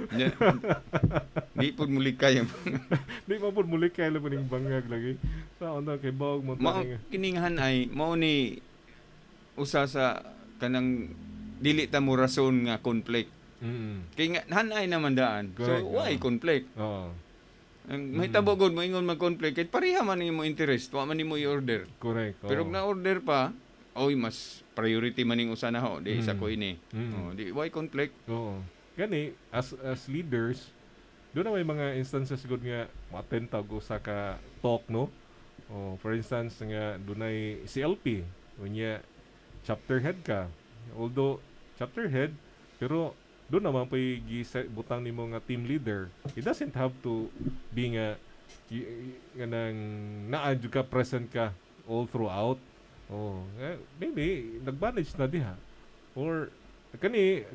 Di pud mulikay. Di pa pud mulikay la ning bangag lagi. Sa onda kay bawog mo kiningan ay mao ni usa sa kanang dili ta mo rason nga conflict. Kay nga hanay naman daan. Correct. So why conflict? Ang mahitabo gud moingon mag-conflict kay pareha man nimo interest, wa man nimo i-order. Correct. Pero na order pa, mas priority man ning usa na ho, di isa ko ini. Di why conflict? Oo. Gani as leaders, doon na may mga instances gud nga ma-attend tag usa ka talk, no? For instance nga dunay CLP, unya chapter head ka. Although chapter head, pero doon naman po butang nimo nga team leader. It doesn't have to be nga naadyo ka, present ka all throughout. Maybe nag-manage na diha. Or kani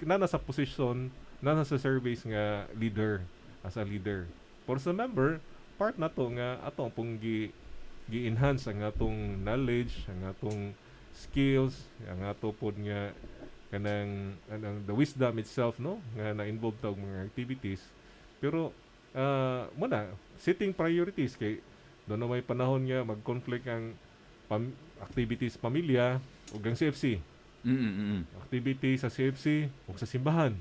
nana sa position, nana sa service nga leader, as a leader. For sa member, part na to nga atong pong gi-enhance ang atong knowledge, ang atong skills, ang ato pod nga kanang the wisdom itself, no, nga na-involved ta og mga activities. Pero muna setting priorities kay doon na may panahon nga mag-conflict ang activities pamilya ug ang CFC. Activity sa CFC ug sa simbahan.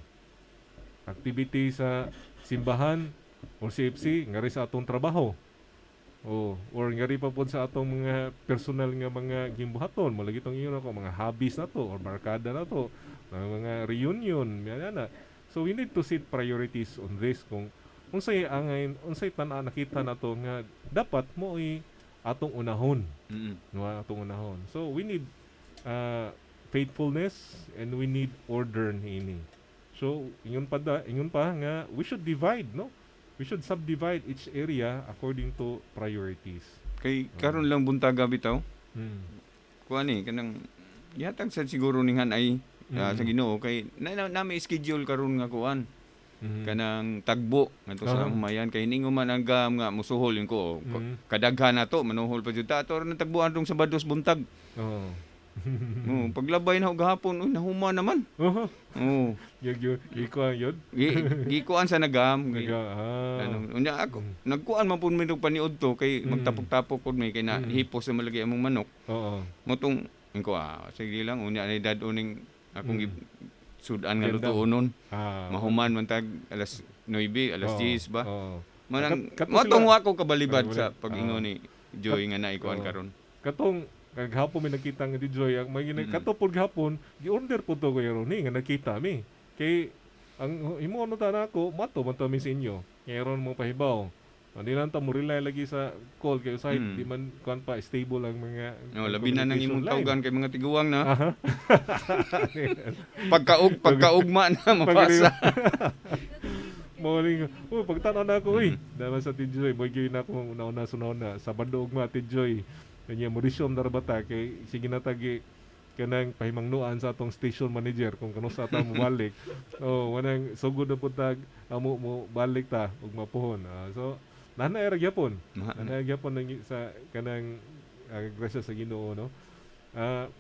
Activity sa simbahan o CFC ngari sa atong trabaho. Or ngari pa po sa atong mga personal nga mga gimbuhaton, malagi tong iyon ako mga hobbies na to or barkada na to, mga reunion, na. So we need to set priorities on this kung unsay tan nakita nato nga dapat mo atong unahon. No, atong unahon. So we need faithfulness and we need order niini. So ingon pa nga we should divide, no? We should subdivide each area according to priorities. Kay karon lang buntaga bitaw. Mm. Kuan ni kanang yatag sa siguro ning hanay Mm. sa Ginoo kay na may schedule karon nga kuan. Mhm. Kanang tagbo ngadto sa Oo. humayan kay hiningo man ang gam nga musuhol yun ko. Kadaghan na to manuhol pa jud ta ato ron tagbuan rong Sabados buntag. Oo. Paglabay na og gahapon uy nahuma naman. Oo. Oo. Iko yun. Gikuan sa nagam. Ah. Unya ako nagkuan man pud mi og paniud to kay Mm. magtapok-tapok pud mi kay na Mm. hipos sa malagi among manok. Oo. Motong ko sige lang unya ni dad uning akong Mm. sudan nga Ganda. lutuonon. Ah. Mahuman man tag alas 9, alas Oo. 10 ba? Oo. Manang Kato motong sila- wa ko kabalibad Ah, sa wala. pag-ingon ni Joy nga naikuan Oo. karon. Katong kaghapon may nakita nga di Joy ang may Mm. kato pud gahapon gi-order pud to Kuya Ronnie nga nakita mi. Kay ang imo ano ta nako mato man to mi sa inyo. Ngayon mo pahibaw. Hindi lang ta mo rely lagi sa call kay usay Mm. di man kuan pa stable ang mga No, labi na nang communication imong line. tawgan kay mga tiguang na. Aha. Pagkaugma na mapasa. Morning. Oh, pagtanaw na ako, uy. Dama sa Tidjoy, mo gyud na ako una-una sunod na Sabado ugma Tidjoy. Kanya mo resume na bata kay sige na tagi kanang pahimangnuan sa atong station manager kung kano sa ta mo balik. Oh, wanang sugod na pud tag amo mo balik ta ug mapuhon. So nanay ra gyapon. Nanay gyapon sa kanang grasya sa Ginoo, no.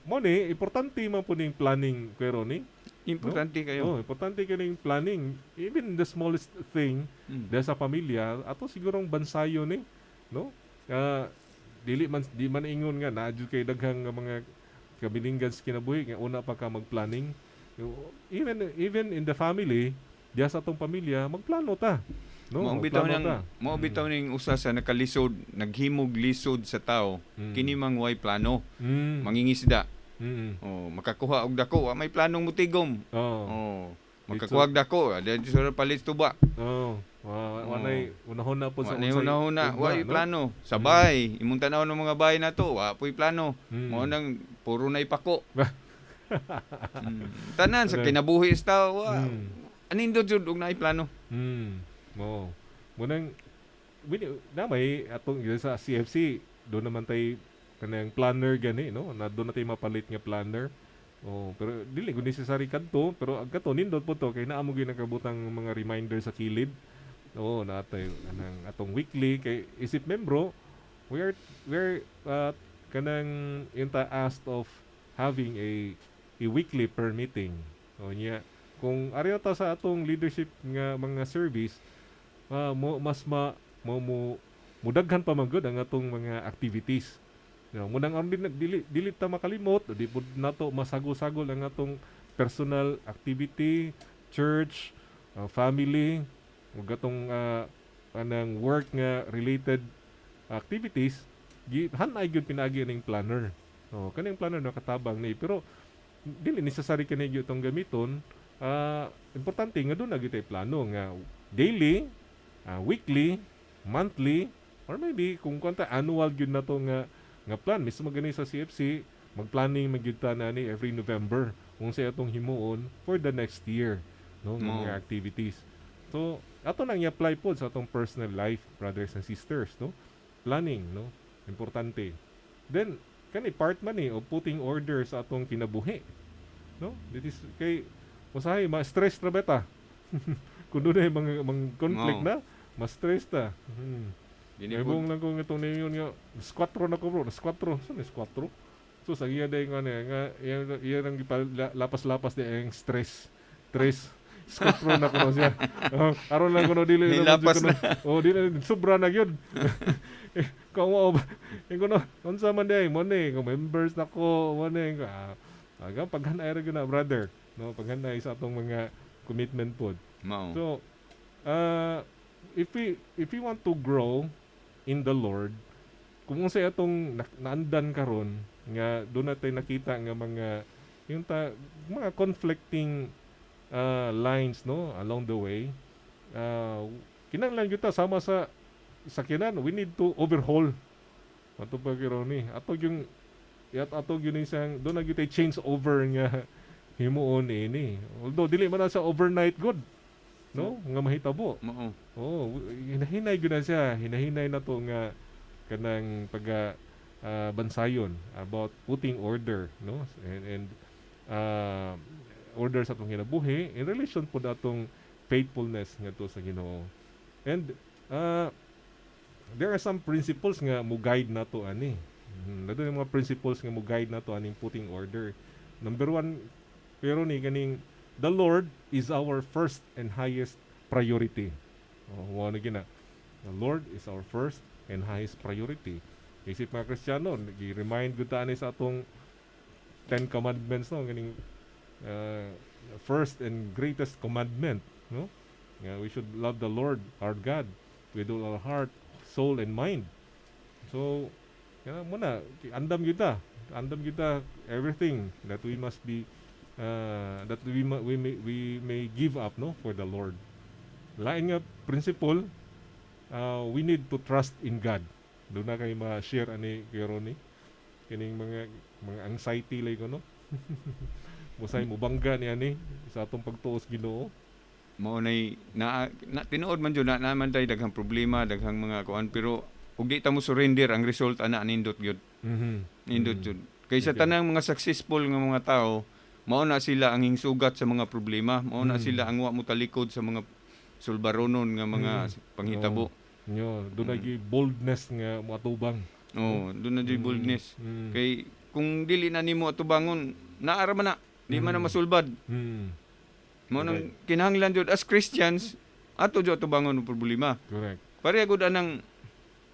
Mo ni importante man po ning planning Kuya Ronnie. Importante Oh, kayo. importante kaning planning. Even the smallest thing dahil sa pamilya, ato sigurong bansayo ni, no? Di man ingon nga naadyo kay daghang nga mga kabilinggan sa kinabuhi nga una pa ka magplanning. Even in the family, diya sa atong pamilya, magplano ta. No, Mao bitaw magplano nang ta. mao bitaw ning usa sa nakalisod, naghimog lisod sa tao. Kini mang way plano, Mm. mangingisda. Mm. Oh, makakuha og dako, may planong mutigom. Oh. Oh, makakuha og dako, adto sa palit tuba. Oh. Wanay unahon na po sa Wa na una, ugma, wa no? plano. Sabay, imong tanaw ng mga bahay na to, wa po'y plano. Mm. Mao nang puro na ipako. Tanan sa kinabuhi sa tao, wa. Anindot jud og naay plano. Mo. Munang may atong sa CFC doon naman tay kanang planner gani, no? Na doon natin mapalit nga planner. Oh, pero dili ko necessary kadto, pero agkato nindot po to kay naa mo gyud nakabutang mga reminder sa kilid. Oo, natay anang atong weekly kay isip membro, we're kanang inta asked of having a weekly per meeting. O niya kung ari ta sa atong leadership nga mga service, mudaghan pa man gud ang atong mga activities. Munang ang dili ta makalimot, di pud nato masagol-sagol ang atong personal activity, church, family, ug atong anang work nga related activities, hanay gyud pinagi ning planner. Kaning planner nakatabang ni pero dili necessary kani gyud tong gamiton. Importante nga doon na gyud tay plano nga daily, weekly, monthly, or maybe kung kanta annual gyud na to nga plan. Mismo gani sa CFC, mag-planning magyud ta na ni every November kung sa atong himuon for the next year, no, mga activities. So, ato nang i-apply po sa atong personal life, brothers and sisters, no? Planning, no? Importante. Then, kani part man of putting order sa atong kinabuhi. No? This is kay usahay ma-stress ra beta. Kung doon ay mga conflict na, ma-stress ta. Ibong lang kung itong ninyon nga, squatro na ko bro, squatro. Saan is squatro? So, sa iya day nga iya nang lapas-lapas di ang stress. Squatro na ko na siya. Aron lang ko na dili. Nilapas na. Dili, sobra na yun. Kung mo, ko na, unsa man day, mo ni, kung members na ko, mo ni, paghanay ra gyud na, brother. No, paghanay sa atong mga commitment pod. So, if we want to grow in the Lord, kung sa atong naandan karon nga doon natin nakita nga mga mga conflicting lines, no, along the way, kinahanglan gyud ta sama sa sakyanan, we need to overhaul ato pa ni ato yung yat ato gyud isang do na gyud change over nga himuon ini. Although dili man na sa overnight good, no? Nga mahitabo. Mao. Oh, hinahinay gyud na siya. Hinahinay na to nga kanang bansayon about putting order, no? And order sa atong kinabuhi in relation po atong faithfulness ngadto sa Ginoo. And there are some principles nga mo guide nato ani. Nado yung mga principles nga mo guide nato aning putting order. Number one, pero ni kaning the Lord is our first and highest priority. Mo na gina. The Lord is our first and highest priority. Isip mga Kristiyano, gi-remind gud ta ani sa atong 10 commandments, no, kaning first and greatest commandment, no? We should love the Lord our God with all our heart, soul and mind. So, muna andam kita everything that we must be that we may give up, no, for the Lord. Lain nga principle, we need to trust in God. Doon na kayo ma-share ani kay Ronnie kining mga anxiety like no. Musay mo bangga ni ani sa atong pagtuos Ginoo. Mao nay na tinuod man jud na naman tay daghang problema, daghang mga kuan, pero ug di ta mo surrender, ang result ana nindot gyud. Nindot jud. Kaysa tanang mga successful nga mga tao, mao na sila ang hingsugat sa mga problema, mao na sila ang wa mo talikod sa mga sulbaronon nga mga panghitabo. Yo, doon na boldness nga matubang. Doon na boldness. Kay kung dili na nimo atubangon, naara man na, di man na masulbad. Mo nang kinahanglan jud as Christians, ato jud atubangon ang problema. Correct. Pareha gud anang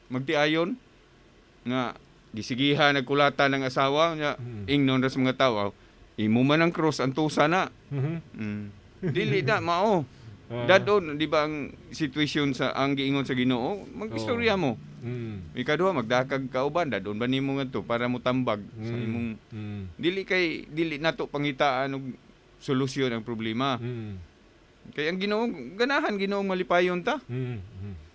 magtiayon nga gisigihan nagkulata ng asawa nya ingnon ra sa mga tawo. Imo man ang cross ang tusa na. Dili na mao. Dadon, di ba ang sitwasyon sa ang giingon sa Ginoo, mag-istorya mo. Ikaduha magdakag kauban, dadon ba nimo ngadto para mo tambag sa imong dili nato pangitaan og solusyon ang problema. Kaya ang Ginoo ganahan Ginoong malipayon ta.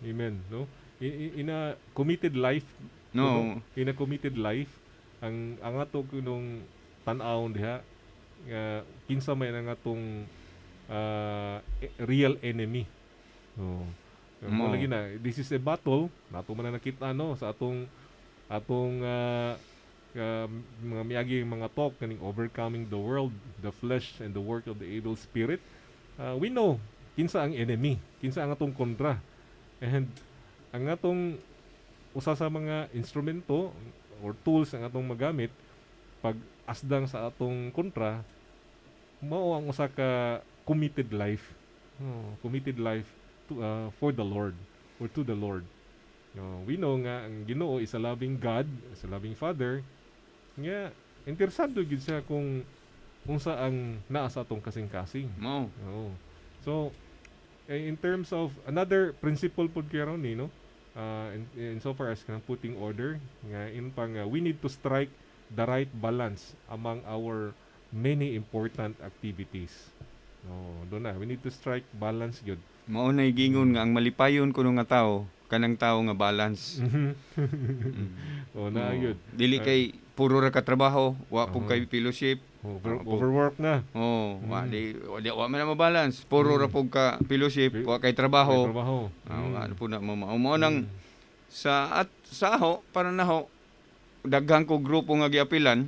Amen, no? In a committed life, no. In a committed life, ang ato kunong tan-aw diha nga kinsa may nga atong real enemy. Mo lagi na, this is a battle nato man na nakita no sa atong mga miagi mga talk kaning overcoming the world, the flesh and the work of the evil spirit. We know kinsa ang enemy, kinsa ang atong kontra. And ang atong usa sa mga instrumento or tools ang atong magamit pag asdang sa atong kontra mao ang usa ka committed life. Committed life to for the Lord or to the Lord. We know nga ang Ginoo is a loving God, is a loving Father. Nga interesado gid siya kung sa ang naa sa atong kasing-kasing. So in terms of another principle pod karon ni no, in so far as kanang putting order nga in pang we need to strike the right balance among our many important activities. Doon na we need to strike balance gyud. Mao nay gingon nga ang malipayon kuno nga tawo kanang tawo nga balance. Na gyud. Dili kay puro ra ka trabaho, wa po kay fellowship. Overwork na. Wa man na mabalance. Puro ra po ka fellowship, wa kay trabaho. Ano po na mao nang sa ho para naho daghang ko grupo nga giapilan,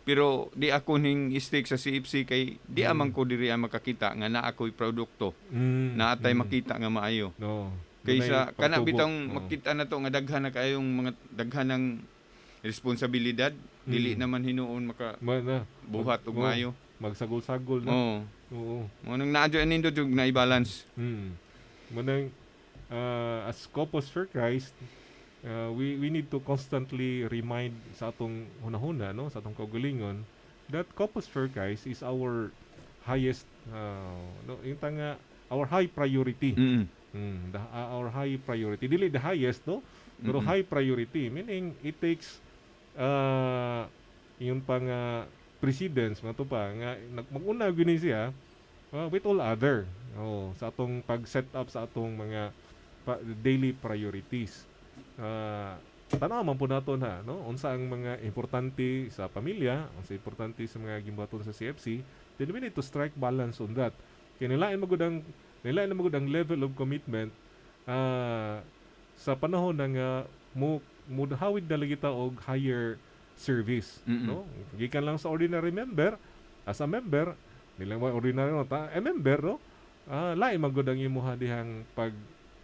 pero di ako ning stick sa CFC kay di amang ko diri makakita nga naa ako'y produkto. Naatay makita nga maayo. Kaysa kana bitang makita na to nga daghan na kayong mga daghan ng responsibilidad, dili naman hinuon buhat og maayo. Magsagol-sagol na. Oo. Mo nang naadyo nindo jud na i-balance. Mo nang as couples for Christ, we need to constantly remind sa atong hunahuna no, sa atong kaugalingon that couples for Christ is our highest yung tanga our high priority. Our high priority, dili the highest no, pero high priority, meaning it takes yung pang precedence nga to pa nga maguna gini siya with all other sa atong pag-set up sa atong mga daily priorities. tanaw man po naton ha, no? Unsa ang mga importante sa pamilya, unsa importante sa mga gimbaton sa CFC, then we need to strike balance on that. Kaya nilain na magud ang level of commitment sa panahon ng mudhawid na lagi ta og higher service, no? Gikan lang sa ordinary member, as a member, nilang mga ordinary no, member, no? Lain magud ang imuha dihang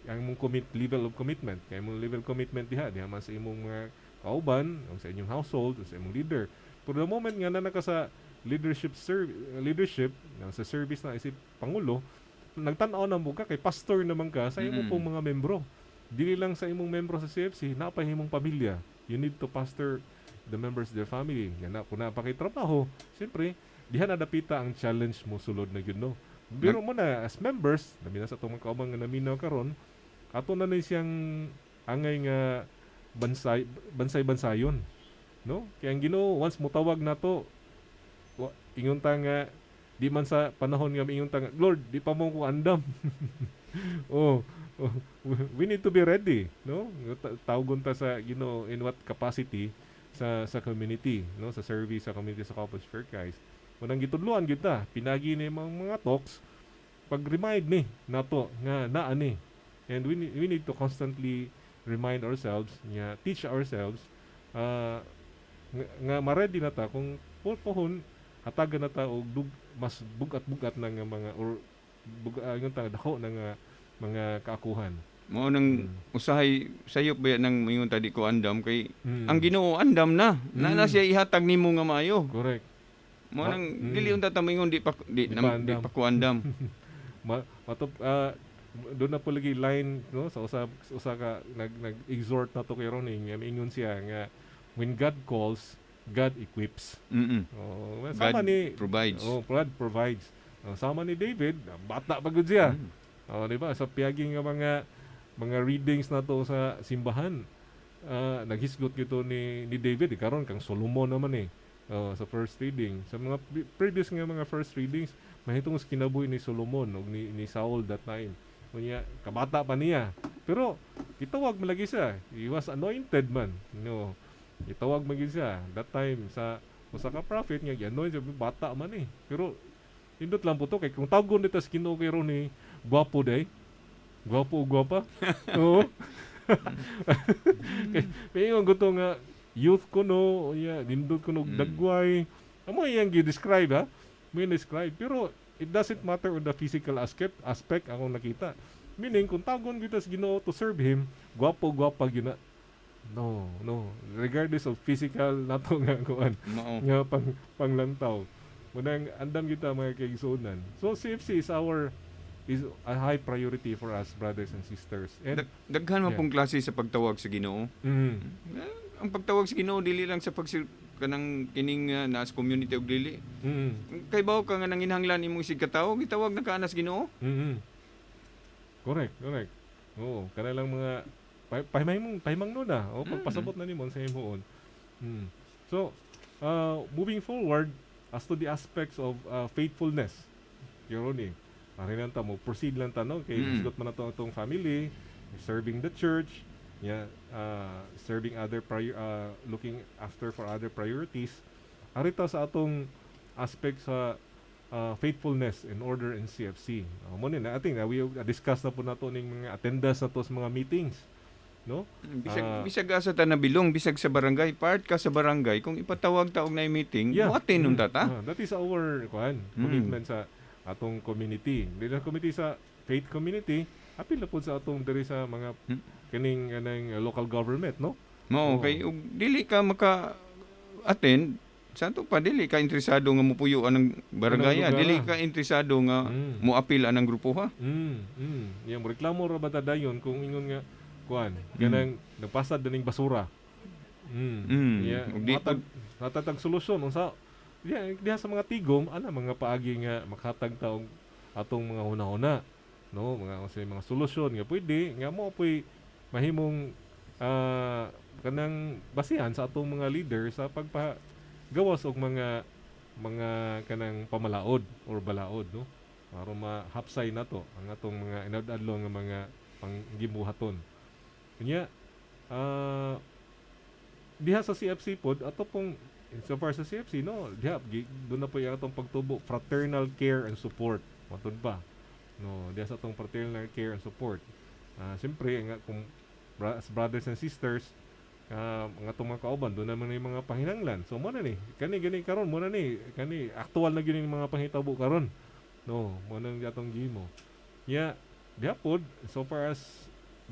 ang imong level of commitment. Kay imong level of commitment diha man sa imong mga kauban, sa inyong household, sa imong leader. For the moment nga na ka sa leadership sa service na isip pangulo, nagtan-aw na mo ka kay pastor naman ka sa imong pong mga membro. Dili lang sa imong membro sa CFC, napay imong pamilya. You need to pastor the members of their family. Yan na, kung napakitrabaho, siyempre, diha na dapita ang challenge mo sulod na yun, no? Biro mo na, as members, namin na sa itong mga kaumang nga naminaw karon, ato na siyang angay nga bansay-bansayon, no? Kaya ang Ginoo, once mutawag na to, ingon ta nga, di man sa panahon nga ingon ta nga, Lord, di pa mo ko andam. We need to be ready, no? Tawagon ta sa Ginoo in what capacity sa community, no? Sa service sa community sa Couples for Christ. Munang gitudloan kita, pinagi ni mga talks, pag-remind ni nato nga naa ni. And we need to constantly remind ourselves, teach ourselves nga ma-ready na ta kung pohon hatagan na ta og mas bugat-bugat na nga mga or yung dako na nga mga kaakuhan. Mao nang usahay sayop ba nang mingon tadi ko andam kay ang Ginoo andam na. Na siya ihatag nimo nga maayo. Correct. Mo nang dili unta ta mingon di pa ko andam. Doon na po lagi line, no, sa usa ka nag-exhort na to kay Roning, ingon siya nga when God calls, God equips. God provides. God provides. Sama ni David, bata pa gud siya. Di ba? Sa piyaging nga mga readings na to sa simbahan, naghisgot gito ni David, karon kang Solomon naman sa first reading. Sa mga previous nga mga first readings, mahitong kinabuhi ni Solomon o ni Saul that time. Kunya, kabata pa niya. Pero, itawag malagi siya. He was anointed man. No. Itawag malagi siya. That time, sa usa ka prophet nga, anointed siya, bata man Pero, indot lang po to. Kaya kung tawagon nito sa Ginoo kay Ronnie, gwapo day. Gwapo o gwapa. Oo. Kaya yung gusto nga, youth ko no, nindot ko no, dagway. Amo yung gi-describe ha. May describe. Pero, it doesn't matter on the physical aspect akong nakita. Meaning, kung tagon kita sa Ginoo to serve Him, gwapo-gwapa gina. No. Regardless of physical nato nga kuan. Nga panglantaw. Munang andam kita mga kaigsunan. So, CFC is a high priority for us, brothers and sisters. And, daghan man pong klase sa pagtawag sa Ginoo. Ang pagtawag sa Ginoo dili lang sa kanang kining nas community og dili. Kay bawo ka nga nanginhanglan imong sig katawo, gitawag na ka anas Ginoo. Correct. Oo, kana lang mga pahimangno na. O pagpasabot na nimo sa himuon. So, moving forward as to the aspects of faithfulness. Kironi, arinan ta mo proceed lang ta no kay isgot man nato atong family, serving the church, serving other looking after for other priorities. Arita sa atong aspect sa faithfulness in order in CFC. Mo ni na ating we discuss na po nato ning mga attendance nato sa mga meetings, no? Bisag asa ta nabilong, bisag sa barangay, part ka sa barangay kung ipatawag ta og na meeting, mo attend unta ta. That is our commitment sa atong community. Dili committee sa faith community, apil na po sa atong diri sa mga kining local government, no? Mao kay ug dili ka maka-attend sa ato pa dili ka interesado nga mupuyuan ng barangay, dili ka interesado nga moapil anang grupo ha. Yang reklamo ra bata dayon kung ingon nga kuan, ganang nagpasad daning basura. Natatag solusyon unsa diha sa mga tigom mga paagi nga makatag taog atong mga hunahuna, no, mga solusyon nga pwede nga mo apoy mahimong kanang basihan sa atong mga leader sa pagpagawas og mga kanang pamalaod or balaod, no, aron mahapsay nato ang atong mga inadadlo nga mga panggibuhaton. Kanya diha sa CFC pod ato pong so far sa CFC no diha doon na po yung atong pagtubo fraternal care and support matod ba no diha sa atong fraternal care and support siyempre nga kung brothers and sisters ang atong mga kauban doon naman yung mga pahinanglan so mo na ni kani gani karon mo na ni kani aktual na gini mga panghitabo karon no mo nang atong gimo diha pod so far as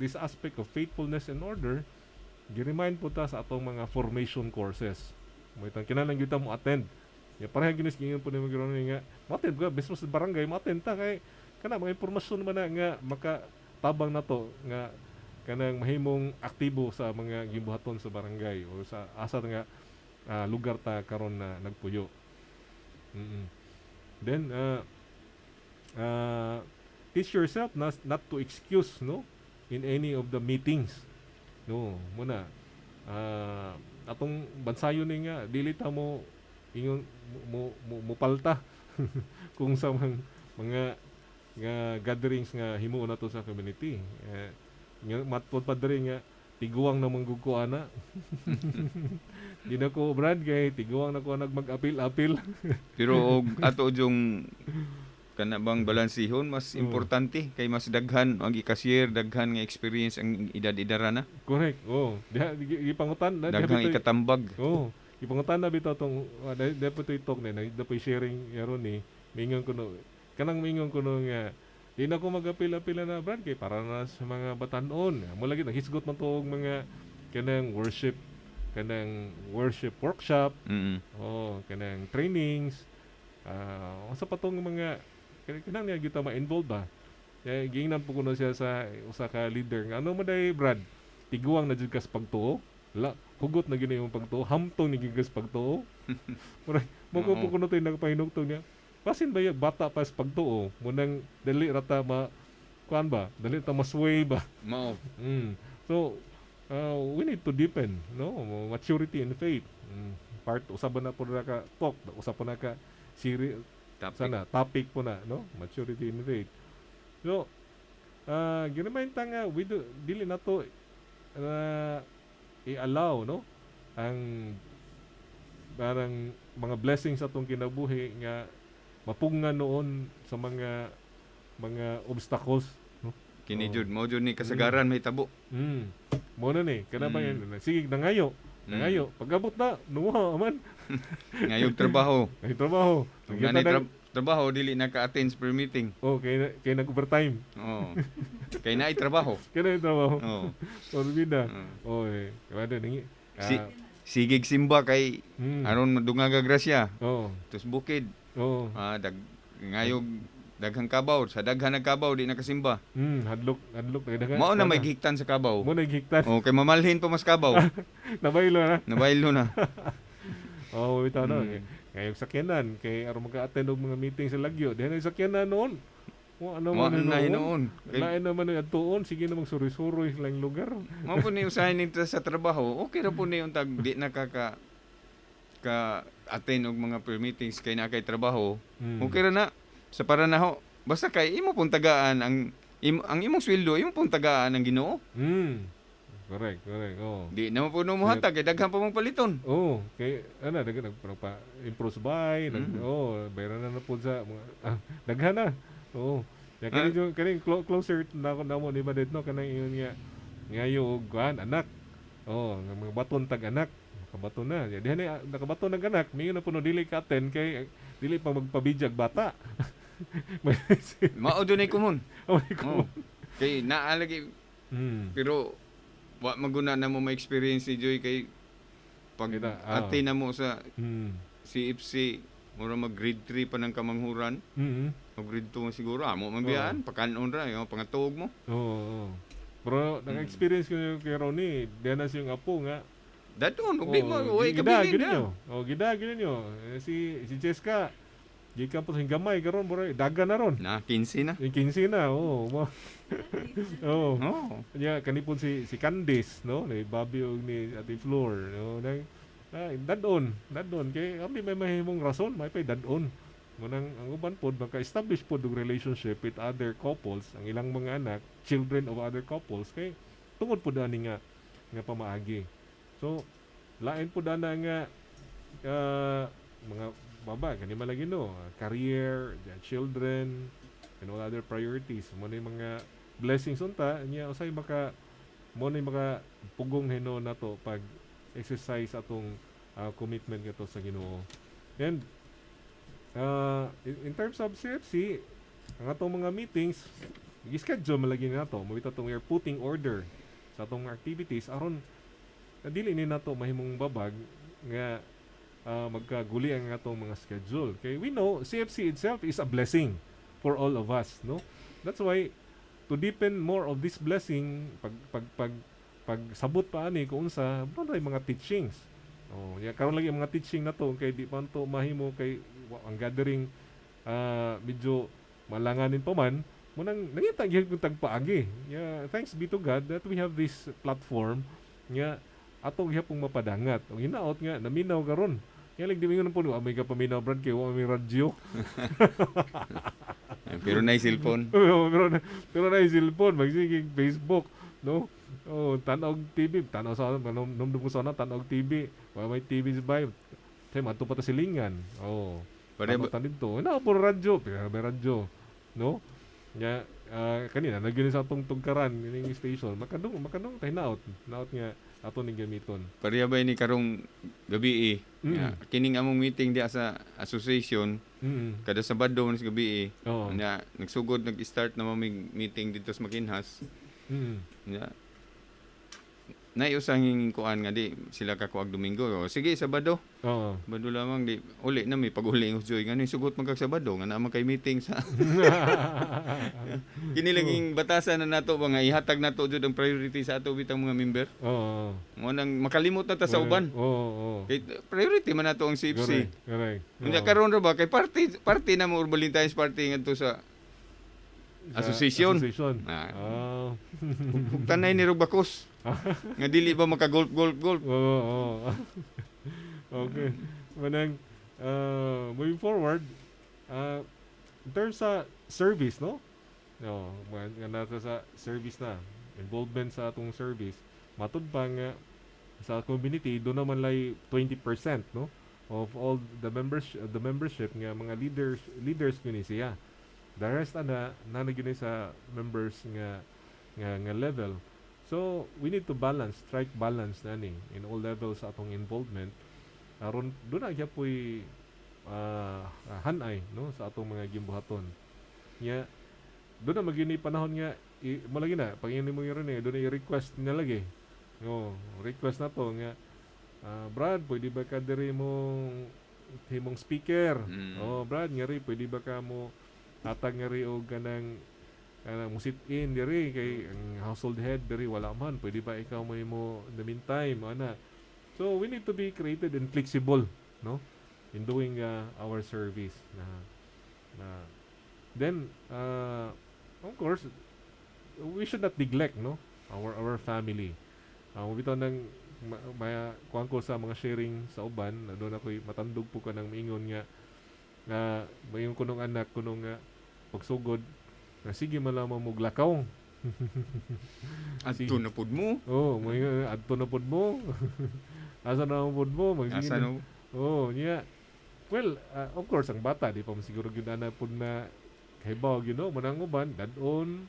this aspect of faithfulness and order gi-remind po ta sa atong mga formation courses mo itang kinahanglan gyud ta mo attend pareha ginis gingon po ni magron nga mo attend ka mismo sa barangay mo attend ta kay kana mga impormasyon man na nga makatabang nato nga kanang mahimong aktibo sa mga gibuhaton sa barangay o sa asa nga lugar ta karon na nagpuyo. Then teach yourself not to excuse no in any of the meetings. No, muna atong bansayon ni nga dili ta mo ingon mo palta kung sa mga nga gatherings nga himuon nato sa community. Nga matpod pa diri nga tiguang na manggugko ana. Di na ko Brad kay tiguang na ko nagmag-apil-apil. Pero og ato yung kana bang balansihon mas importante kay mas daghan ang i-cashier daghan nga experience ang edad-edara na. Correct. Diha ipangutan na daghang ikatambag. Ipangutan na bitaw tong dapat itok na dapat sharing yaron ni mingon kuno kanang mingon kuno nga di na ko mag-apil-apil na Brad kay para na sa mga batanon. Mo lagi nahisgot man to mga kanang worship workshop. Kanang trainings. Sa patong mga kanang niya kita ma-involve ba. Kaya gingnan po kuno siya sa usa ka leader nga ano mo day Brad tiguang na jud kas pagtuo. Hugot na gini yung pagtuo, hamtong ni gigas pagtuo. Mo ko po kuno tay nagpahinugtong niya. Pasin ba yung bata pa sa pagtuo, munang dali rata kuan ba? Dali ta masway ba? Mao. So, we need to deepen, no? Maturity in faith. Part usab na po na ka talk, usab po na ka serious topic po na, no? Maturity in faith. So, ginamayin ta nga dili na to i-allow, no? Ang parang mga blessings atong kinabuhi nga mapungan noon sa mga obstacles no kini jud mo jud ni kasagaran may tabo mo na ni kana ba yan sige nangayo pagabot na nuha man ngayog trabaho trabaho dili na ka-attend per meeting kay nag-overtime kay naay trabaho orbida kada ningi sigig simba kay aron madungaga grasya tus bukid ngayog daghang kabaw sa daghan nagkabaw di nakasimba hadlok daghan mao na may gihiktan sa kabaw gihiktan kay mamalhin pa mas kabaw nabaylo na bitaw na ngayog sakyanan kay aron maka-attend og mga meeting sa Lagyo diha na sakyanan noon ano man noon lain naman ang atuon sige na magsuri-suroy lang lugar mao po ni usahin nito sa trabaho okay ra po ni untag di nakaka attend og mga prayer meetings kay na kay trabaho okay ra na sa paranaho basta kay imo pong tagaan ang imong sweldo imo pong tagaan ang Ginoo correct di na mo puno mo hatag kay daghan pa mong paliton kay daghan improve buy bayaran na po sa daghan na kani closer na mo ni Badet no kanang iyon nga ngayo og anak mga baton tag anak kabato na. Diha ni nakabato ng anak, mingon na puno dili ka attend kay dili pa magpabijag bata. Mao dunay kumon. Kay naa lagi. Pero wa maguna na mo ma-experience ni Joy kay pag ate na mo sa CFC mura mag grade 3 pa ng kamanghuran. O grade 2 siguro amo mabiyaan pakanon ra yung pangatuog mo. Pero naka-experience ko kay Ronnie, diha na siyang apo nga dadon ubi mo way kabilin na. Gidagin niyo. Si Jessica gikan po sa gamay karon bro dagan na ron. Na 15 na. 15 na. Nya kanipon si Candice no, ni Bobby og ni Ate Flor no. Dadon kay abi may mahimong rason may pay dadon. Munang ang uban pod maka-establish pod og relationship with other couples, ang ilang mga anak, children of other couples kay tungod pod ani nga pamaagi. So, lain po dana nga mga baba kani malagi no, career, children, and all other priorities mo na yung mga blessings unta niya usay maka mo na yung maka pugong hino nato pag exercise atong commitment kato sa Ginoo. And in terms of CFC, ang atong mga meetings i-schedule malagi nato mo ito we are putting order sa atong activities aron dili ni nato mahimong babag nga magkaguli ang atong mga schedule. Okay, we know CFC itself is a blessing for all of us, no? That's why to deepen more of this blessing pag sabot pa ani kung unsa mo na mga teachings. Ya karon lagi ang mga teaching na to kay di pa to mahimo kay ang gathering medyo malanganin pa man mo nang nangita gyud kung tagpaagi. Yeah, thanks be to God that we have this platform nga atong gihapong mapadangat. Ang hinaot nga naminaw karon. Kaya lang di mo po may kapaminaw brad kay wa may radyo. Pero na cellphone. pero na cellphone, magsigig Facebook, no? Tanog TV, tanaw sa nung ko sana tanog TV. Wa may TV sa bayo. Kay mato pa ta silingan. Pare ba dito? Na po radyo, pero may radyo, no? Nya kanina nagyan sa atong tugkaran ning station. Makadong tayo naot nga ato ning gamiton. Pareha ba ni karong gabi kining among meeting di sa association kada Sabado man sa gabi nya nagsugod nag-start na mamig meeting dito sa Makinhas. Nya nay usang kuan nga di sila kakuag Domingo. Sige Sabado. Sabado lamang di uli na may pag-uli ng joy ngano sugot magkag Sabado nga naman kay meeting sa kini laging batasan na nato ba nga ihatag nato jud ang priority sa ato bitang mga member. Mo nang makalimot na ta sa uban. Kay priority man nato ang CFC. Correct. Unya karon ra ba kay party na mo Valentine's party ngadto sa association. Tanay ni Rubakos. Nga dili ba maka-golf. Okay. Manang moving forward, in terms sa service, no? Nga nasa sa service na, involvement sa atong service, matud pa nga sa community, doon naman lay 20%, no? Of all the membership nga mga leaders kini siya. The rest na nagyan sa members nga level. So we need to strike balance na ni in all levels sa atong involvement. Aron doon na gyapon hanay no sa atong mga gimbuhaton. Nya doon na magini panahon nga malagi na pag ini mo ron doon na i-request na lagi. Request na to nga Brad, pwede ba ka diri mong himong speaker? Brad, ngari pwede ba ka mo atag ngari og kanang mo sit in diri kay ang household head diri wala man pwede ba ikaw mo in the meantime ana. So we need to be creative and flexible, no, in doing our service then of course we should not neglect, no, our family. Bitaw nang kuan ko sa mga sharing sa uban doon ako'y matandog po ka ng maingon nga mayong kunong anak kunong pagsugod sige malamang mo glakaw. Adto na pud mo. May adto na pud mo. Asa na pud mo? Asa na? Niya. Well, of course ang bata di pa siguro gyud ana pud na kahibaw gyud no, manang uban dadon.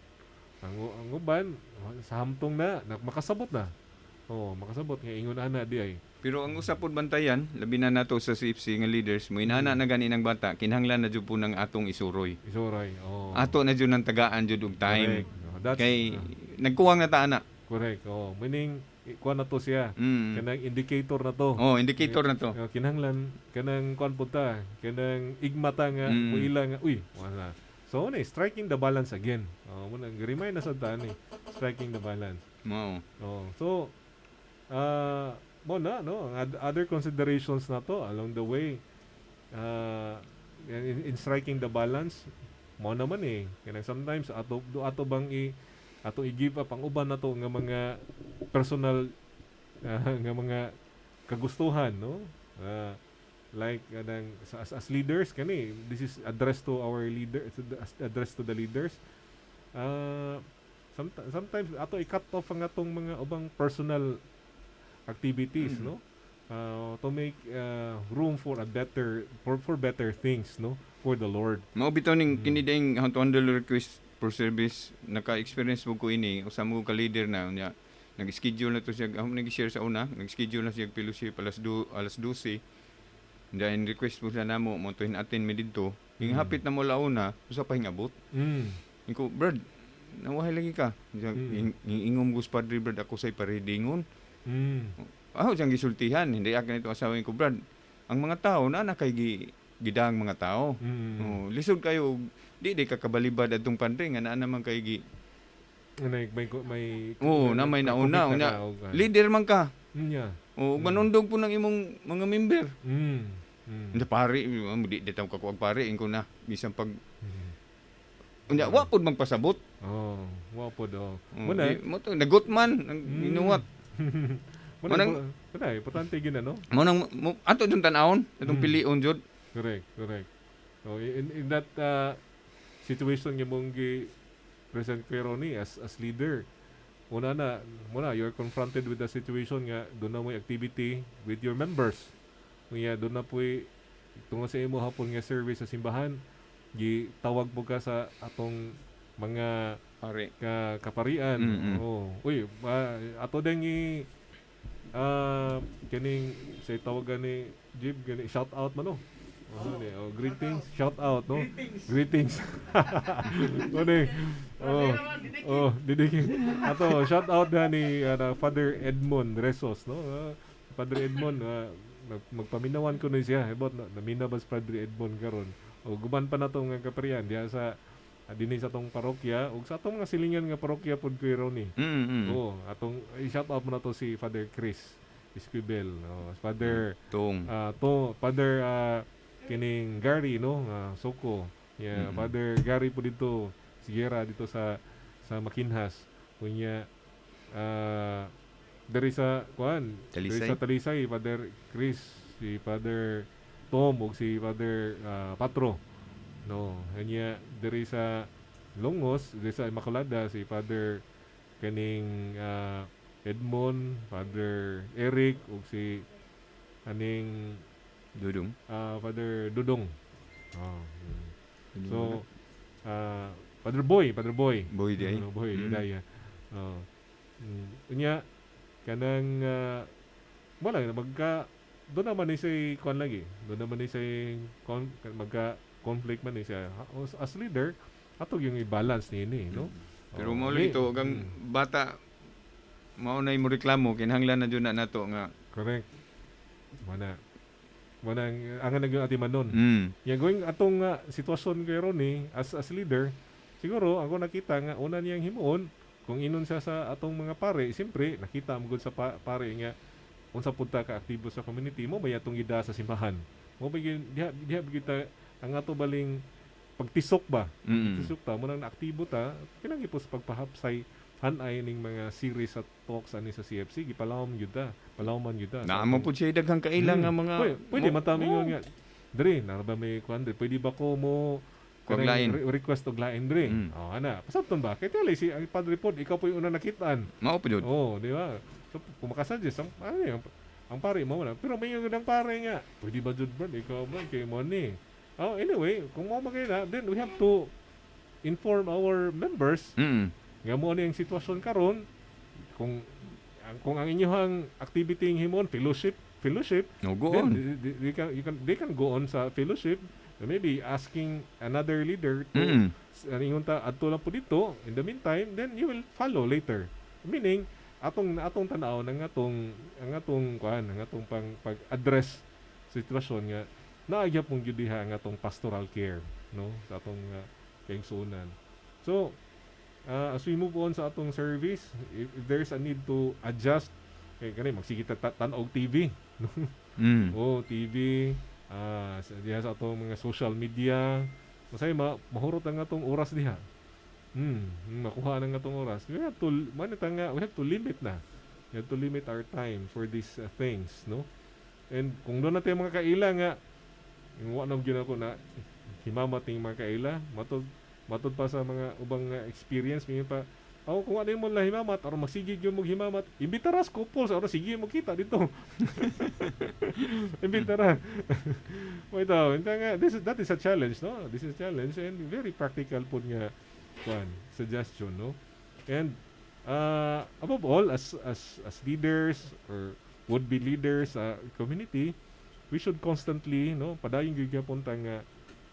Ang uban sa hamtong na makasabot na. Makasabot nga ingon ana di ay. Pero ang usap pod bantayan, labi na nato sa CFC nga leaders, mo inana na gani ng bata, kinahanglan na jud po ng atong isuroy. Ato na jud ng tagaan jud og time. Kay nagkuwang na ta ana. Correct. Meaning kuan na to siya. Kanang indicator na to. Indicator na to. Kinahanglan kanang kuan pud ta, kanang igmata nga muila nga wala. So striking the balance again. Muna remind na sa ta ni striking the balance. So other considerations na to along the way in striking the balance mo naman kanang sometimes ato bang ato i-give up ang uban nato nga mga personal nga mga kagustuhan, no, like as leaders kani this is addressed to our leaders, addressed to the leaders. Sometimes ato i-cut off ang atong mga ubang personal activities, no? to make room for a better for better things, no, for the Lord. Mao bitaw ning kini daing handle request for service naka-experience mo ko ini usa mo ka leader na unya nag-schedule na to siya nag-share sa una nag-schedule na siya fellowship alas 12 then request po sa namo mo to attend mi didto ing hapit na mo launa usa pa hingabot ko brad nawahay lagi ka ingom gus padre brad ako say paredingon siyang gisultihan hindi akin ito asawa ko brad ang mga tao na kay gidang mga tao lisod kayo di kakabalibad atong pandre nga naa naman kay may na may nauna unya leader man ka yeah. Manundog po ng imong mga member Hindi pare di taw kakuag pare ingko na bisan pag unya wa pod magpasabot wa pod muna mo to nagot man inuwat Manang importante gyud ano. Manang ato yung tanawon, itong pilion jud. Correct. So in that situation nga mong present kay Ronnie as leader, muna you're confronted with the situation nga doon na mo activity with your members. Kaya doon na po tungod sa imo hapon nga service sa simbahan, gitawag po ka sa atong mga pare kaparian. Uy, ato ding kining say tawagan ni Jib gani shout out man no. Greetings, shout out no. Greetings. Didik. Ato shout out na ni Father Edmond Resos no. Father Edmond magpaminawan ko na siya about namina ba si Padre Edmond karon. Guban pa na tong kaparian diha sa dinhi sa tong parokya ug sa atong mga silingan nga parokya pod kay Ronnie. Atong i-shout out mo na to si Father Chris Esquivel, Father Father kining Gary no, Soko. Father Gary po dito Sierra dito sa Makinhas. Kunya diri sa Talisay, Father Chris, si Father Tom ug si Father Patro. No, kanya diri sa Longos, diri sa Immaculada si Father kaning Edmond, Father Eric ug si aning Dudong. Father Dudong. So Father Boy day. Boy day. Unya kanang wala magka doon naman ni say kon lagi. Doon naman ni say magka conflict man siya as leader ato yung i-balance niini no pero mo ito gang bata mao nay mo reklamo kinahanglan na jud na nato nga correct mana ang naging ati manon yang going atong sitwasyon kay Ronnie as leader siguro ako nakita nga una niyang himuon kung inon siya sa atong mga pare siyempre nakita mo gud sa pare nga unsa punta ka aktibo sa community mo ba atong gida sa simbahan mo ba diha kita ang ato baling pagtisok ba? Tisok ta mo nang naaktibo ta, kinagipos pagpahapsay hanay ning mga series at talks ani sa CFC gipalawom gyud ta. Palawman gyud ta. Naamo pud siya daghang kailang nga mga pwede mataming nga. Dre, na ba may kuan pwede ba ko mo request og lain dre. Ana, pasabton ba? Kay tali si Padre Pod, ikaw po yung una nakitaan. Mao pud. Di ba? So kung makasuggest ang pare mo na. Pero may yung pare nga. Pwede ba jud ba ikaw ba kay money? Anyway, kung mo magana, then we have to inform our members nga mo ang sitwasyon karon kung ang inyong activity ng himon fellowship no, go on. They can go on sa fellowship, maybe asking another leader to ingon ta adto lang po dito in the meantime, then you will follow later, meaning atong tanaw ng atong pag-address sitwasyon nga naagya pong gyud diha ang atong pastoral care no sa atong kaigsuonan. So as we move on sa atong service, if there's a need to adjust kani magsige tan-og TV no TV diha sa atong mga social media masay mahurot ang atong oras diha makuha ang atong oras. We have to limit our time for these things no. And kung doon natin mga kaila nga wala nang gyud ako na himamating mga kaila matod pa sa mga ubang experience may pa Ako kung ano yung mo himamat, aron magsigig yung mo himamat, imbitaras couples, aron sige mo kita dito. Imbitara. Wait nga, that is a challenge, no? This is a challenge and very practical po nga suggestion, no? And above all, as leaders or would-be leaders sa community, we should constantly, no, padayon gyud gyapon ta nga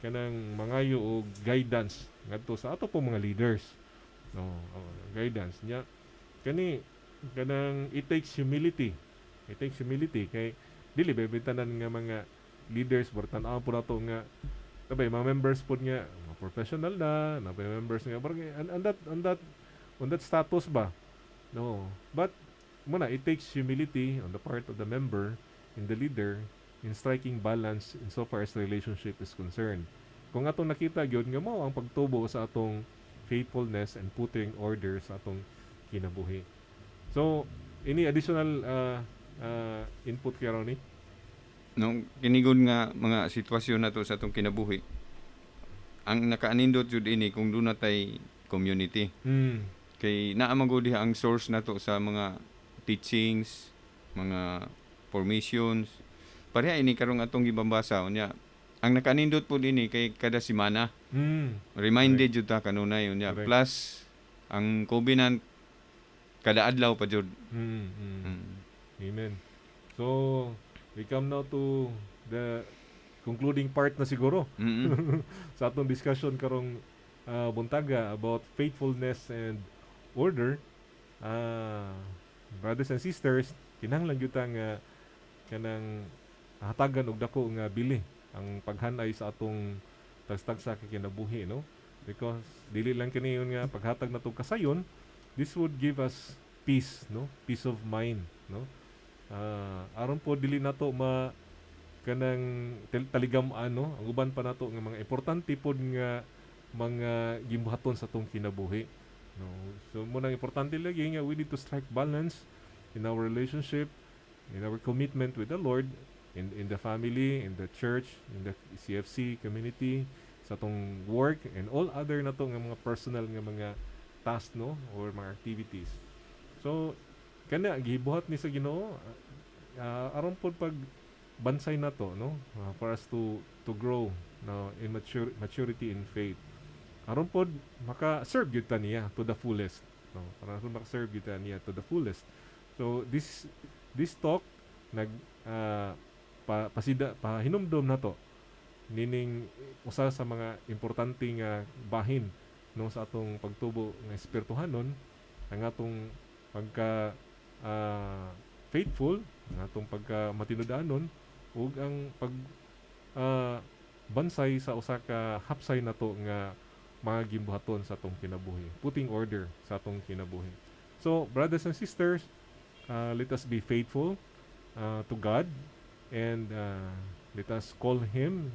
kanang mangayo og guidance ngadto sa ato pong mga leaders. No, guidance nya kanang it takes humility. It takes humility kay dili bebentanan nga mga leaders bertan-aw po nato nga sabay mga members po nga mga professional na members nga on that status ba. No, but muna it takes humility on the part of the member and the leader in striking balance insofar as the relationship is concerned. Kung atong nakita gyud nga mo ang pagtubo sa atong faithfulness and putting order sa atong kinabuhi. So, any additional input kay Ronnie? No, kinigod nga mga sitwasyon nato sa atong kinabuhi. Ang nakaanindot jud ini kung doon natay community. Kay naa man gud diha ang source nato sa mga teachings, mga formations. Pareha ini karong atong gibambasa unya. Ang nakaanindot po dinhi kay kada semana. Reminded jud ta kanunay unya. Correct. Plus ang covenant kada adlaw pa jud. Amen. So, we come now to the concluding part na siguro sa atong discussion karong buntaga about faithfulness and order. Brothers and sisters, kinahanglan gyud ta nga kanang hatagan og dako nga bili ang paghanay sa atong tagsa kinabuhi, no? Because dili lang kini yun nga paghatag natong kasayon, this would give us peace, no? Peace of mind, no? Aron po dili nato kanang taligam-an, no? Ang uban pa nato nga mga importante pod nga mga gimbuhaton sa atong kinabuhi, no? So mo nang importante lagi nga we need to strike balance in our relationship, in our commitment with the Lord, in the family, in the church, in the CFC community, sa atong work and all other na to nga mga personal nga mga tasks, no, or mga activities. So kana gibuhat ni sa Ginoo aron pod pag bansay na to, no, for us to grow, no, in maturity in faith. Aron pod maka-serve gyud ta niya to the fullest, no, para maka-serve gyud ta niya to the fullest. So this talk pahinumdom na to nining usa sa mga importante nga bahin, no, sa atong pagtubo nga espirituhanon, ang atong pagka faithful, ang atong pagka matinudanon ug ang pag bansay sa usa ka hapsay nato nga mga gimbuhaton sa atong kinabuhi, putting order sa atong kinabuhi. So brothers and sisters, let us be faithful to God, and let us call Him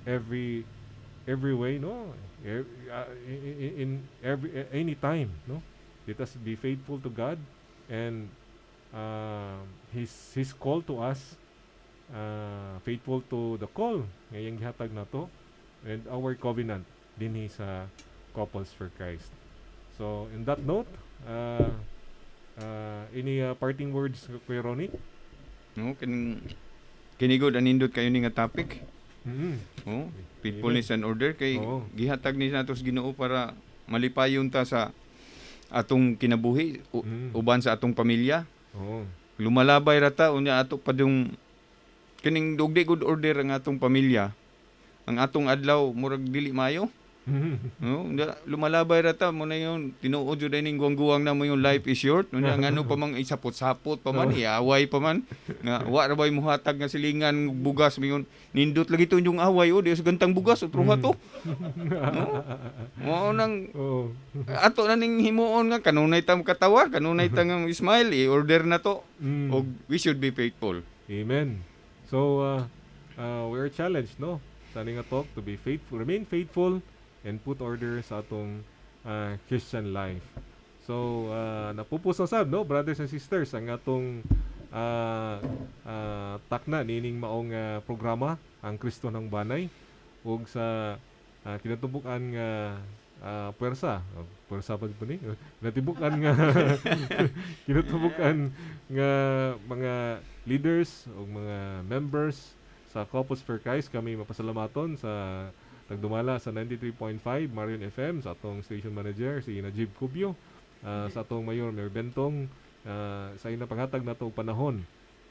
every way, no, in any time, no. Let us be faithful to God and His call to us, faithful to the call ngayong gihatag nato and our covenant dinhi sa Couples for Christ. So in that note, any parting words, Kuya Ronnie? No, kinigod anindot kayo ni nga topic. Oh, faithfulness and order kay gihatag ni natos Ginoo para malipayon ta sa atong kinabuhi uban sa atong pamilya. Lumalabay rata unya ato pa yung kining dugdi good order ang atong pamilya. Ang atong adlaw murag dili mayo. No, lumalabay rata mo na yun, tinuod jud ning guwang-guwang na mo yung life is short. Unya ngano pa mang isapot-sapot pa man, iaway pa man. Nga wa ra bay muhatag nga silingan bugas mo yun. Nindot lagi to yung away o di sa gantang bugas o truha to. No? Mo nang ato na ning himuon nga kanunay ta katawa, kanunay ta nga smile, i-order na to. Og we should be faithful. Amen. So we are challenged, no, sa nga talk to be faithful, remain faithful and put order sa atong Christian life. So napupuso sab, no, brothers and sisters, ang atong takna nining maong programa ang Kristo ng Banay ug sa kinatubukan nga puwersa. Puwersa pa ni. Natibukan nga kinatubukan nga mga leaders o mga members sa Corpus for Christ kami mapasalamaton sa nagdumala sa 93.5 Marion FM sa atong station manager si Najib Cubio, sa atong mayor Mayor Bentong, sa ina paghatag nato og panahon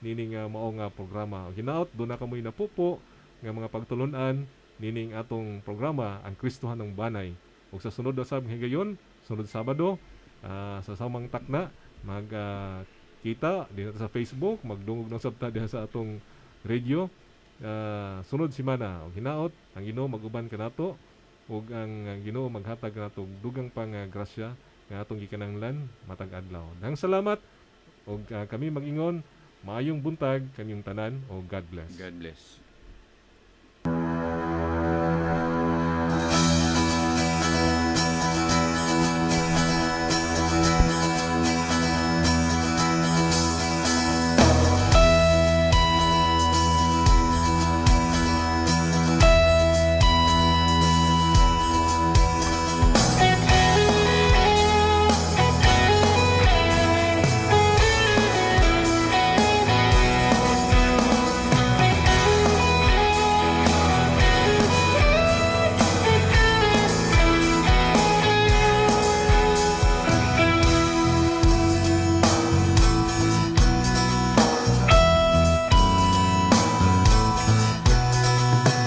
nining mao nga programa. Hinaot do na kamoy napupo nga mga pagtulunan nining atong programa ang Kristohan ng Banay. Ug sa sunod na sab higayon, sunod Sabado, sa samang takna kita din sa Facebook, magdungog ng sabta diha sa atong radio. Sunod simana og hinaot ang Ginoo maguban kanato ug ang Ginoo maghatag kanato dugang pang grasya nga atong gikanahanglan matag adlaw. Dang salamat ug kami mag-ingon maayong buntag kanyong tanan o God bless. God bless.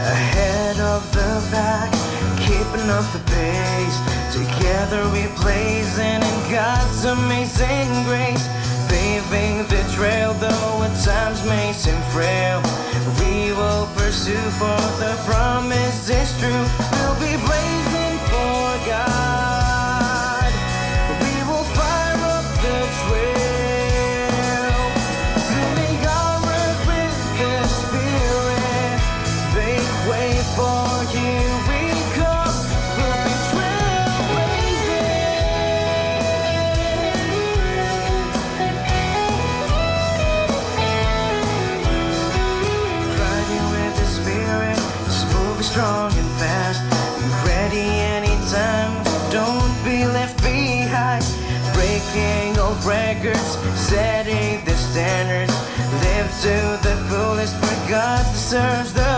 Ahead of the pack, keeping up the pace. Together we blazing in God's amazing grace. Paving the trail, though at times may seem frail. We will pursue, for the promise is true. We'll be blazing for God. We will fire up the trail to make our work with the Spirit. Make way for here we come. We'll be trailblazing. Riding with the Spirit, just moving strong and fast. Ready anytime, don't be left behind. Breaking old records, setting the standards. Live to the fullest, for God deserves the